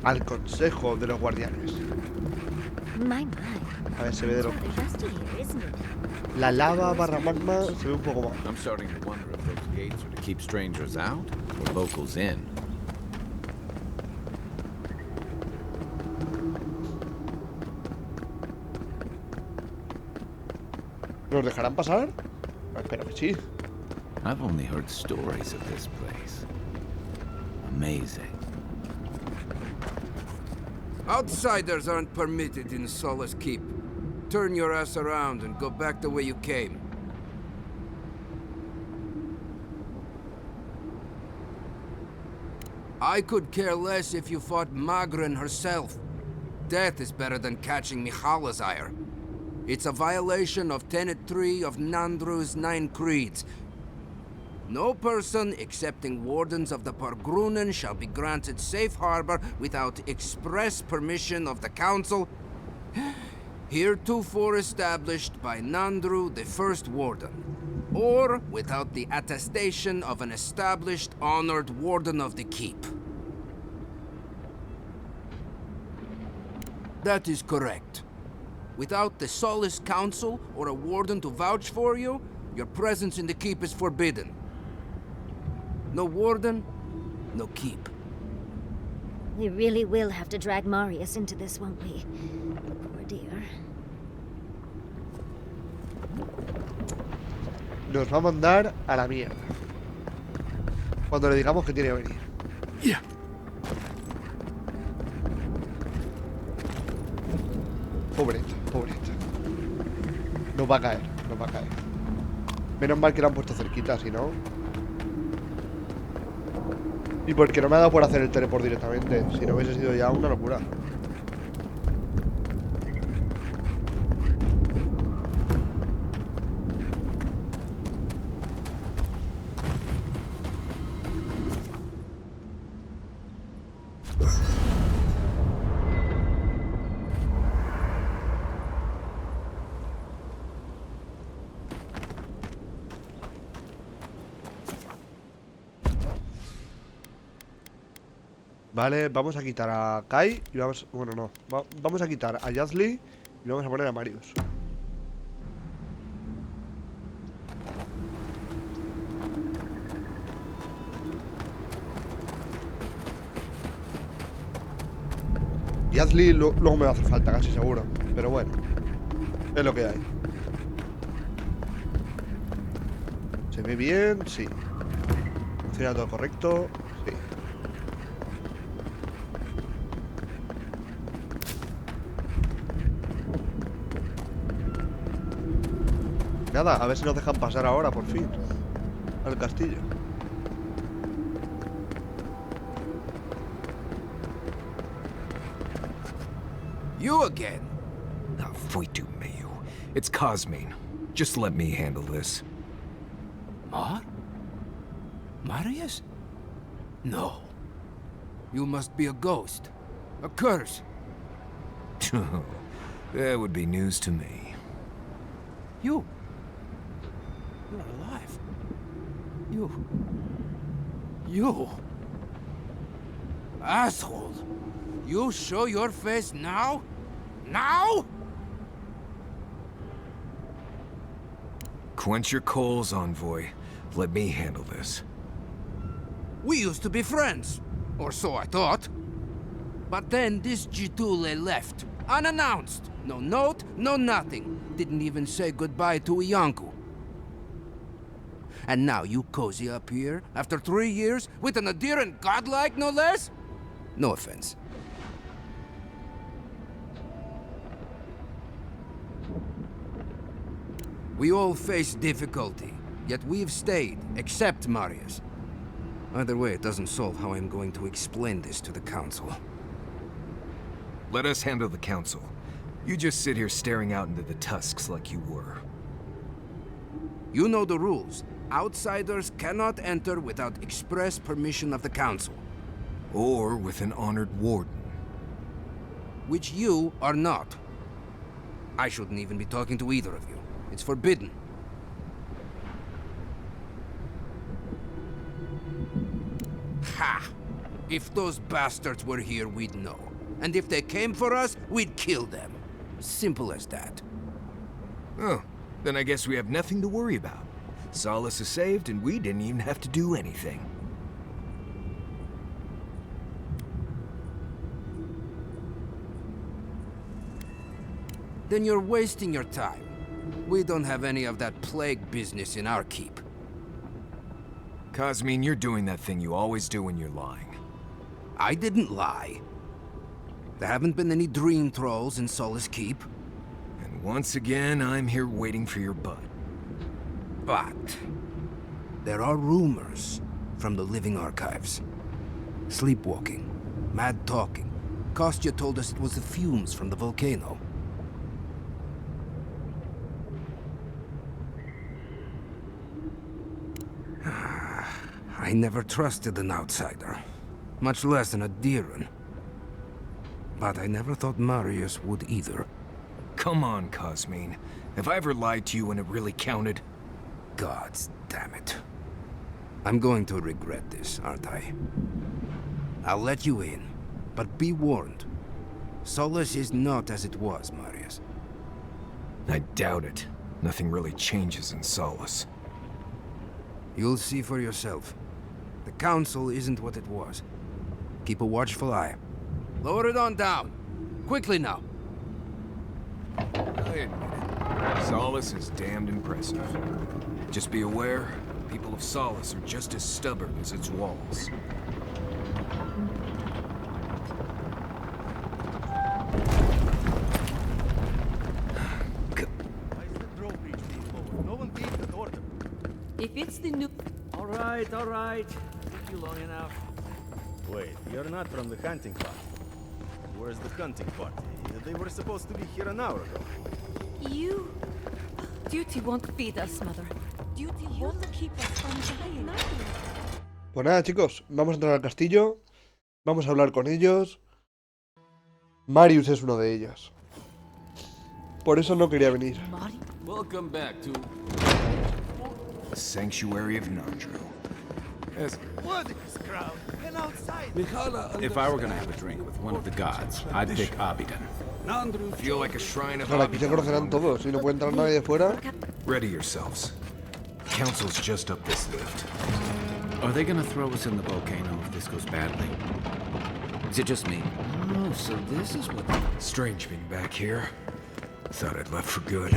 A: al consejo de los guardianes. A ver, se ve de locos. La lava barra magma se ve un poco mal.
H: I'm starting to wonder if those gates are to keep strangers out or locals in.
A: ¿Nos dejarán pasar? Espero que sí.
H: I've only heard stories of this place. Amazing.
T: Outsiders aren't permitted in Solace Keep. Turn your ass around and go back the way you came. I could care less if you fought Magrin herself. Death is better than catching Mihala's ire. It's a violation of Tenet 3 of Nandru's 9 creeds. No person excepting wardens of the Pargrunen shall be granted safe harbor without express permission of the Council, heretofore established by Nandru, the First Warden, or without the attestation of an established, honored Warden of the Keep. That is correct. Without the Solace Council or a warden to vouch for you, your presence in the keep is forbidden. No warden, no keep.
G: We really will have to drag Marius into this, won't we? Poor dear.
A: Nos va a mandar a la mierda cuando le digamos que tiene que venir.
L: Yeah.
A: Pobreta, pobreta. Nos va a caer, nos va a caer. Menos mal que lo han puesto cerquita, si no. Y porque no me ha dado por hacer el teleport directamente. Si no hubiese sido ya una locura. Vale, vamos a quitar a Kai y vamos... Bueno, no. Vamos a quitar a Yazli y vamos a poner a Marius. Yazli luego me va a hacer falta, casi seguro. Pero bueno, es lo que hay. ¿Se ve bien? Sí. ¿Funciona todo correcto? Sí. Nada, a ver si nos dejan pasar ahora, por fin, al castillo.
T: You again?
L: Ah, foi tu meio. It's Cosmine. Just let me handle this.
T: Marius? No. You must be a ghost. A curse.
L: That would be news to me.
T: You're alive. You... Asshole! You show your face now? Now?
L: Quench your coals, Envoy. Let me handle this.
T: We used to be friends. Or so I thought. But then this Jitule left. Unannounced. No note, no nothing. Didn't even say goodbye to Iancu. And now you cozy up here, after 3 years, with an adherent godlike, no less? No offense. We all face difficulty, yet we've stayed, except Marius. Either way, it doesn't solve how I'm going to explain this to the Council.
L: Let us handle the Council. You just sit here staring out into the tusks like you were.
T: You know the rules. Outsiders cannot enter without express permission of the Council.
L: Or with an honored warden.
T: Which you are not. I shouldn't even be talking to either of you. It's forbidden. Ha! If those bastards were here, we'd know. And if they came for us, we'd kill them. Simple as that.
L: Oh, then I guess we have nothing to worry about. Solace is saved, and we didn't even have to do anything.
T: Then you're wasting your time. We don't have any of that plague business in our keep.
L: Cosmine, you're doing that thing you always do when you're lying.
T: I didn't lie. There haven't been any dream trolls in Solace Keep.
L: And once again, I'm here waiting for your butt.
T: But there are rumors from the living archives. Sleepwalking, mad talking. Kostya told us it was the fumes from the volcano. I never trusted an outsider, much less an Adheran. But I never thought Marius would either.
L: Come on, Cosmine. Have I ever lied to you when it really counted?
T: Gods damn it. I'm going to regret this, aren't I? I'll let you in, but be warned. Solace is not as it was, Marius.
L: I doubt it. Nothing really changes in Solace.
T: You'll see for yourself. The Council isn't what it was. Keep a watchful eye. Lower it on down. Quickly now.
L: I admit it. Solace is damned impressive. Just be aware, people of Solace are just as stubborn as its walls.
R: If it's the new... All right. Took you long enough.
U: Wait, you're not from the hunting party. Where's the hunting party? They were supposed to be here an hour ago.
J: You... Duty won't feed us, Mother. Duty won't keep us from dying.
A: Pues nada, chicos, vamos a entrar al castillo. Vamos a hablar con ellos. Marius es uno de ellos. Por eso no quería venir.
H: Welcome back to
L: the sanctuary of Nandru.
U: What is crowd? And outside.
H: If I were gonna have a drink with one of the gods, I'd pick Abidan.
L: Feel like a shrine of
A: Claro, aquí se conocerán todos. Si no puede entrar nadie de fuera.
L: Ready yourselves. Council's just up this lift.
H: Are they gonna throw us in the volcano if this goes badly? Is it just me?
L: Oh, so this is what... Strange being back here. Thought I'd left for good.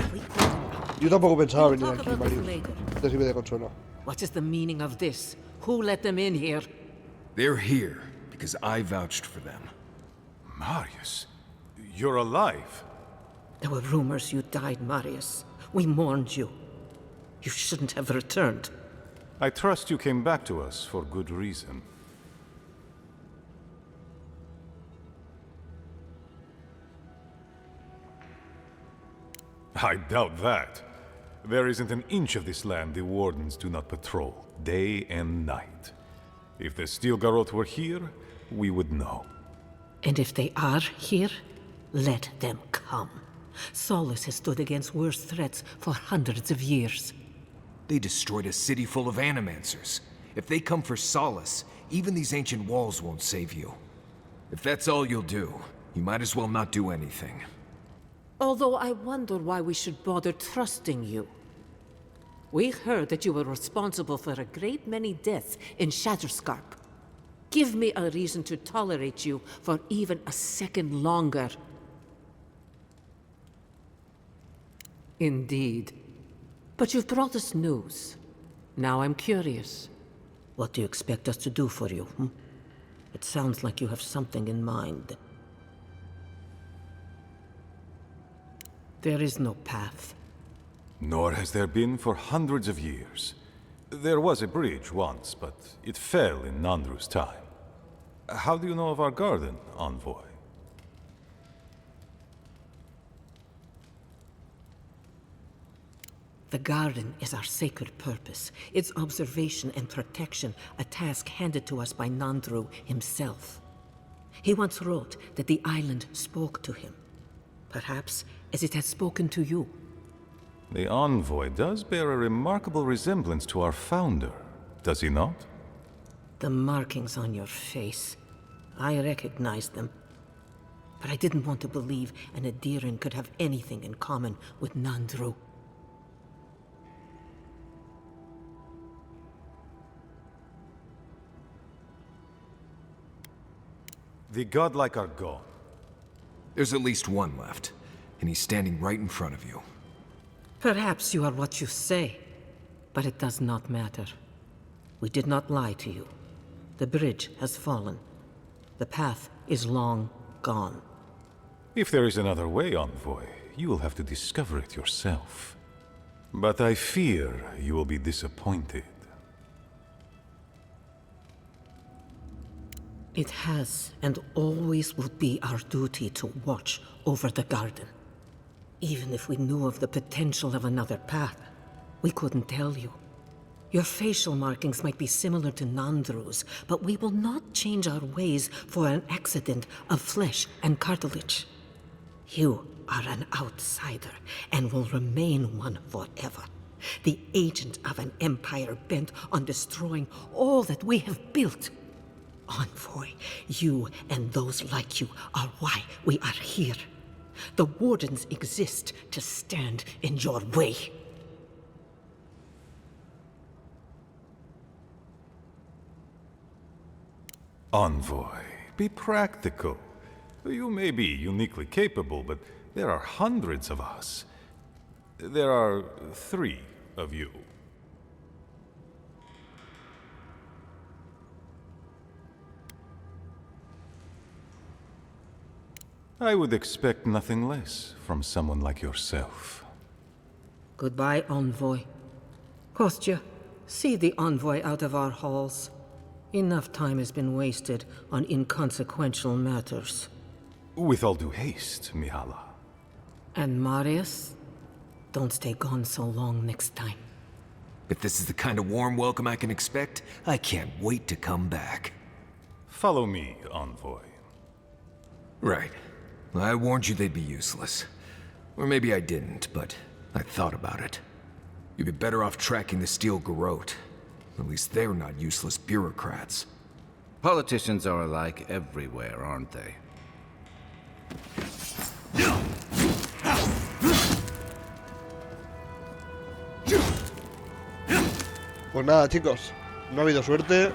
A: Yo tampoco pensaba venir aquí, Marius. Te sirve de consuelo.
K: What is the meaning of this? Who let them in here?
L: They're here because I vouched for them.
V: Marius, you're alive.
K: There were rumors you died, Marius. We mourned you. You shouldn't have returned.
V: I trust you came back to us for good reason. I doubt that. There isn't an inch of this land the Wardens do not patrol, day and night. If the Stilgarroth were here, we would know.
K: And if they are here, let them come. Solace has stood against worse threats for hundreds of years.
L: They destroyed a city full of animancers. If they come for Solace, even these ancient walls won't save you. If that's all you'll do, you might as well not do anything.
K: Although I wonder why we should bother trusting you. We heard that you were responsible for a great many deaths in Shatterscarp. Give me a reason to tolerate you for even a second longer. Indeed. But you've brought us news. Now I'm curious. What do you expect us to do for you, hmm? It sounds like you have something in mind. There is no path.
V: Nor has there been for hundreds of years. There was a bridge once, but it fell in Nandru's time. How do you know of our garden, Envoy?
K: The garden is our sacred purpose. Its observation and protection, a task handed to us by Nandru himself. He once wrote that the island spoke to him. Perhaps as it has spoken to you.
V: The Envoy does bear a remarkable resemblance to our founder, does he not?
K: The markings on your face. I recognized them. But I didn't want to believe an Adiran could have anything in common with Nandru.
V: The godlike are gone.
L: There's at least one left, and he's standing right in front of you.
K: Perhaps you are what you say, but it does not matter. We did not lie to you. The bridge has fallen. The path is long gone.
V: If there is another way, Envoy, you will have to discover it yourself. But I fear you will be disappointed.
K: It has and always will be our duty to watch over the garden. Even if we knew of the potential of another path, we couldn't tell you. Your facial markings might be similar to Nandru's, but we will not change our ways for an accident of flesh and cartilage. You are an outsider and will remain one forever. The agent of an empire bent on destroying all that we have built. Envoy, you and those like you are why we are here.
C: The Wardens exist to stand in your way.
V: Envoy, be practical. You may be uniquely capable, but there are hundreds of us. There are 3 of you. I would expect nothing less from someone like yourself.
C: Goodbye, Envoy. Kostya, see the Envoy out of our halls. Enough time has been wasted on inconsequential matters.
V: With all due haste, Mihala.
C: And Marius, don't stay gone so long next time.
L: If this is the kind of warm welcome I can expect, I can't wait to come back.
V: Follow me, Envoy.
L: Right. I warned you they'd be useless. Or maybe I didn't, but I thought about it. You'd be better off tracking the Steel Garrote. At least they're not useless bureaucrats.
H: Politicians are alike everywhere, aren't they?
A: Pues nada, chicos. No ha habido suerte.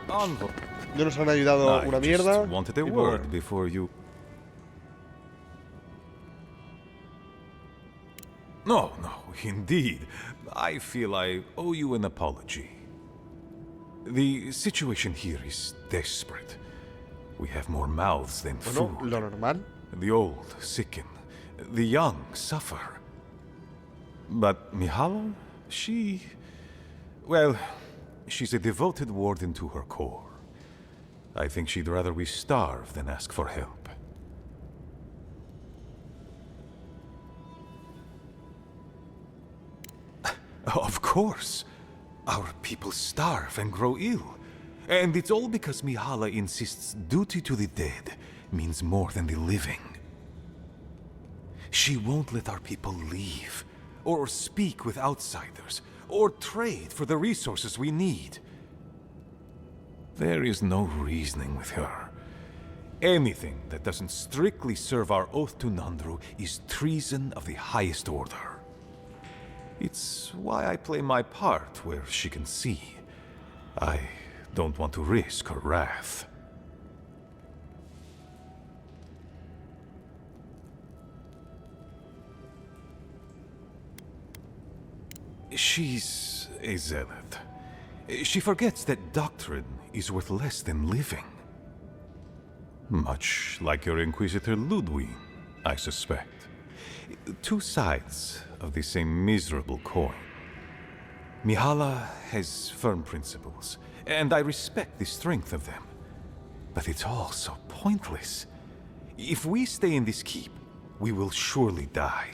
A: No nos han ayudado una mierda.
V: Wanted a word before you... No, indeed. I feel I owe you an apology. The situation here is desperate. We have more mouths than food.
A: Lo normal.
V: The old sicken. The young suffer. But Mihala, well, she's a devoted warden to her core. I think she'd rather we starve than ask for help. Of course. Our people starve and grow ill. And it's all because Mihala insists duty to the dead means more than the living. She won't let our people leave, or speak with outsiders, or trade for the resources we need. There is no reasoning with her. Anything that doesn't strictly serve our oath to Nandru is treason of the highest order. It's why I play my part where she can see. I don't want to risk her wrath. She's a zealot. She forgets that doctrine is worth less than living. Much like your Inquisitor Ludwig, I suspect. 2 sides of the same miserable coin. Mihala has firm principles, and I respect the strength of them. But it's all so pointless. If we stay in this keep, we will surely die.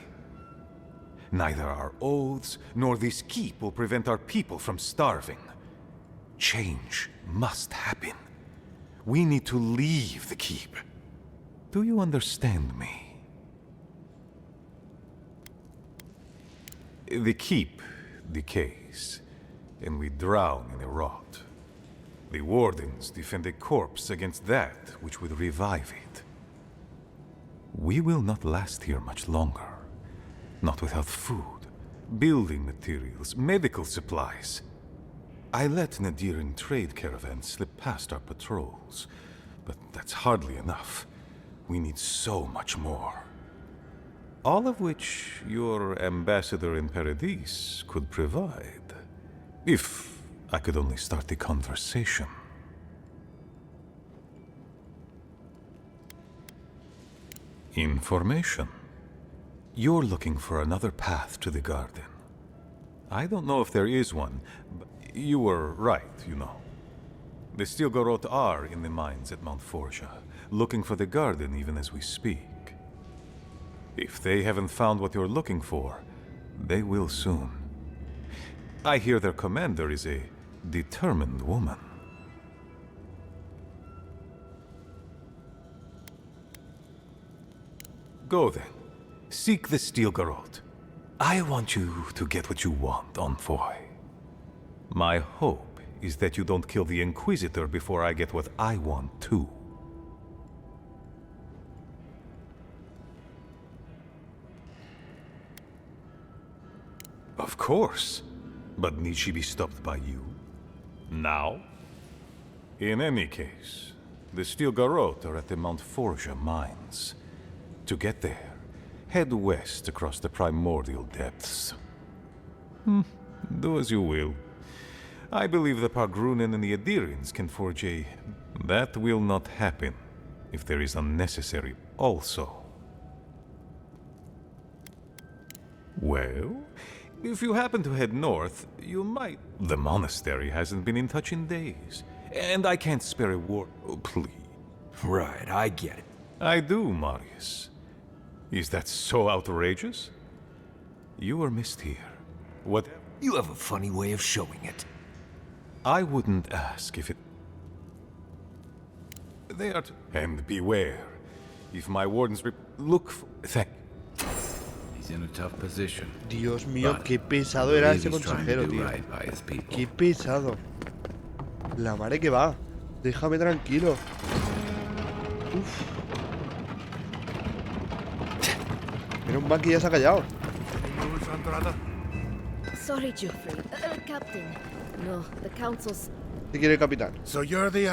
V: Neither our oaths nor this keep will prevent our people from starving. Change must happen. We need to leave the keep. Do you understand me? The keep decays, and we drown in a rot. The wardens defend a corpse against that which would revive it. We will not last here much longer. Not without food, building materials, medical supplies. I let Nadiran trade caravans slip past our patrols, but that's hardly enough. We need so much more. All of which your ambassador in Paradis could provide. If I could only start the conversation. Information. You're looking for another path to the garden. I don't know if there is one, but you were right, you know. The Steel Garrote are in the mines at Mount Forja, looking for the garden even as we speak. If they haven't found what you're looking for, they will soon. I hear their commander is a determined woman. Go then. Seek the Steel Garrote. I want you to get what you want, Envoy. My hope is that you don't kill the Inquisitor before I get what I want too. Of course. But need she be stopped by you? Now? In any case, the Steel Garrote are at the Mount Forja mines. To get there, head west across the primordial depths. Do as you will. I believe the Pargrunen and the Adirians can forge a... That will not happen if there is unnecessary also. Well, if you happen to head north, you might... The monastery hasn't been in touch in days. And I can't spare a word. Oh, please.
L: Right, I get it.
V: I do, Marius. Is that so outrageous? You were missed here. What?
L: You have a funny way of showing it.
V: I wouldn't ask if it... They are... And beware. If my wardens... Look for...
H: He's in a tough position.
A: Dios mío, qué pesado era ese consejero, tío. Qué pesado. La madre que va. Déjame tranquilo. Uf. Menos mal que ya se ha callado.
D: Sorry, Geoffrey. Captain. No, the council's...
A: ¿Qué quiere el capitán?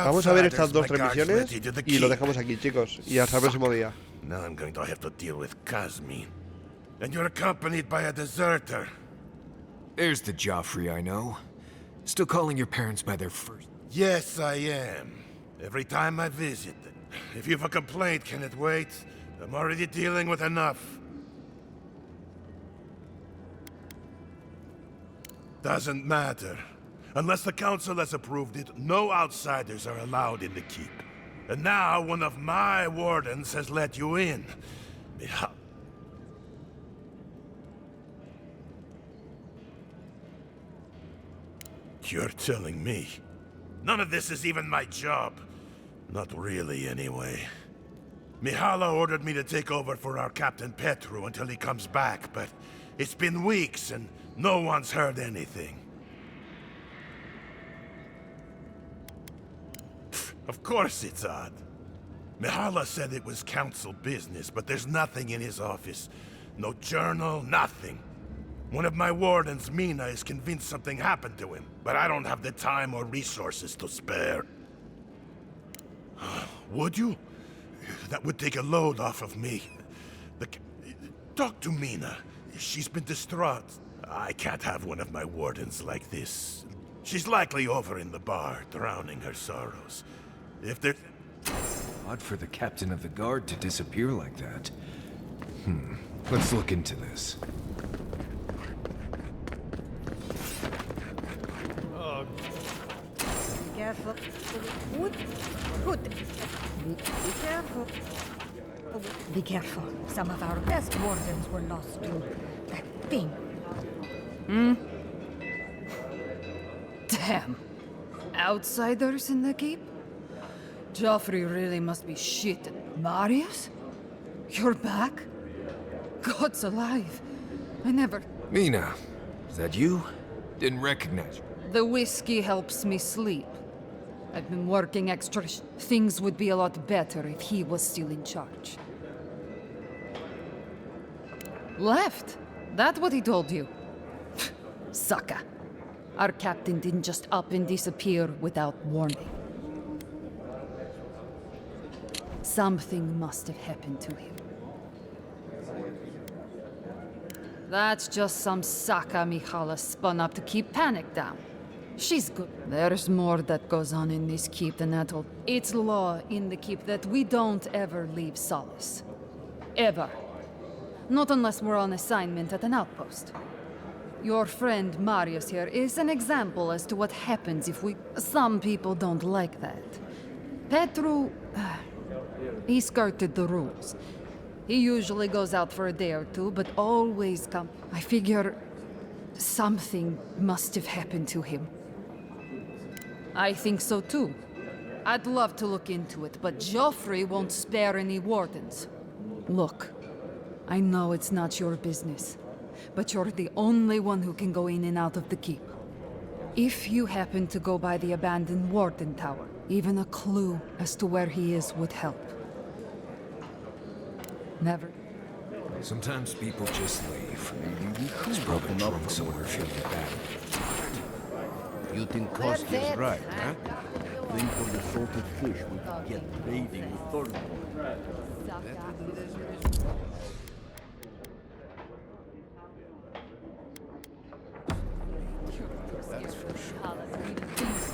A: Vamos a ver estas dos misiones y lo dejamos aquí, chicos. Y hasta el próximo día.
Q: Now I'm going to have to deal with Kazmin. And you're accompanied by a deserter.
L: There's the Joffrey I know. Still calling your parents by their first...
Q: Yes, I am. Every time I visit. If you have a complaint, can it wait? I'm already dealing with enough. Doesn't matter. Unless the council has approved it, no outsiders are allowed in the keep. And now one of my wardens has let you in. You're telling me? None of this is even my job. Not really, anyway. Mihala ordered me to take over for our Captain Petru until he comes back, but it's been weeks and no one's heard anything. Of course it's odd. Mihala said it was council business, but there's nothing in his office. No journal, nothing. One of my wardens, Mina, is convinced something happened to him, but I don't have the time or resources to spare. Would you? That would take a load off of me. Talk to Mina. She's been distraught. I can't have one of my wardens like this. She's likely over in the bar, drowning her sorrows. If there's...
L: Odd for the captain of the guard to disappear like that. Let's look into this.
F: Be careful. Good. Be careful. Be careful. Some of our best wardens were lost to that thing.
W: Damn. Outsiders in the keep? Joffrey really must be shit. Marius? You're back? God's alive. I never...
L: Mina, is that you? Didn't recognize you.
W: The whiskey helps me sleep. I've been working extra. Things would be a lot better if he was still in charge. Left? That what he told you? Sucker. Our captain didn't just up and disappear without warning. Something must have happened to him. That's just some sucker Mihala spun up to keep panic down. She's good. There's more that goes on in this keep than that. It's law in the keep that we don't ever leave Solace. Ever. Not unless we're on assignment at an outpost. Your friend Marius here is an example as to what happens if we... Some people don't like that. Petru... he skirted the rules. He usually goes out for a day or two, but always come... I figure... something must have happened to him. I think so too. I'd love to look into it, but Joffrey won't spare any wardens. Look, I know it's not your business, but you're the only one who can go in and out of the keep. If you happen to go by the abandoned warden tower, even a clue as to where he is would help. Never.
L: Sometimes people just leave. It's probably drunk somewhere feeling bad.
B: You think Kostya's right, huh? Think of the salted fish we could get bathing with Thornborn.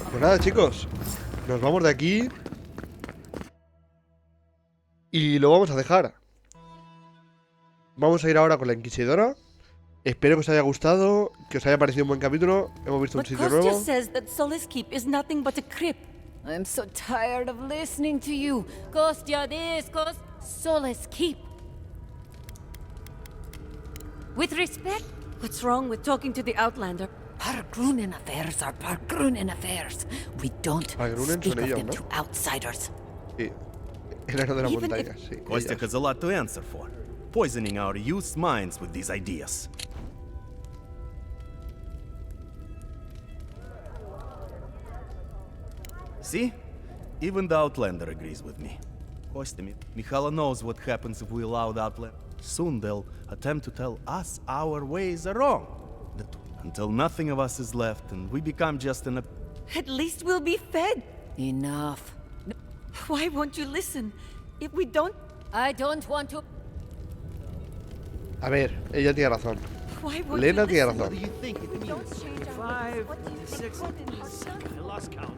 A: Pues nada, chicos, nos vamos de aquí y lo vamos a dejar. Vamos a ir ahora con la Inquisidora. Espero que os haya gustado, que os haya parecido un buen capítulo. Hemos visto un sitio nuevo.
K: says that Solace Keep is nothing but a crypt.
W: I'm so tired of listening to you. Kostya this, Solace Keep.
K: With respect, what's wrong with talking to the Outlander? Pargrunen affairs are Pargrunen affairs. We don't speak of them to outsiders.
A: Sí, el héroe de la montaña, sí.
U: Kostya has a lot to answer for, poisoning our youth's minds with these ideas. See? Even the Outlander agrees with me. Kostya, Mihala knows what happens if we allow the Outlander. Soon they'll attempt to tell us our ways are wrong. Until nothing of us is left and we become just an...
K: At least we'll be fed.
W: Enough.
K: Why won't you listen? If we don't...
W: I don't want to...
A: A ver, ella tiene razón.
K: Why won't
A: Lena
K: you
A: tiene
K: listen?
A: razón.
K: What do you think it means? 5, 6, I lost count.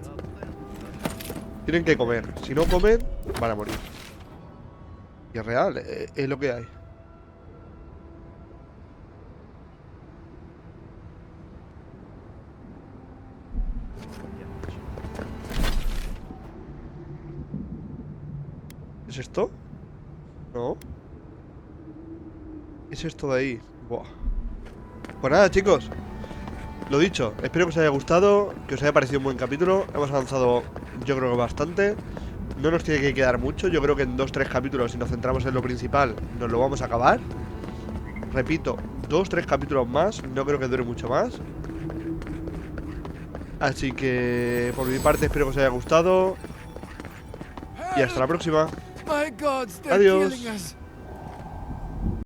A: Tienen que comer. Si no comen, van a morir. Y es real, es lo que hay. ¿Es esto? No. ¿Es esto de ahí? Buah. Pues nada, chicos. Lo dicho, espero que os haya gustado, que os haya parecido un buen capítulo. Hemos avanzado, yo creo que bastante. No nos tiene que quedar mucho. Yo creo que en 2-3 capítulos, si nos centramos en lo principal, nos lo vamos a acabar. Repito, 2-3 capítulos más. No creo que dure mucho más. Así que, por mi parte, espero que os haya gustado. Y hasta la próxima. Adiós.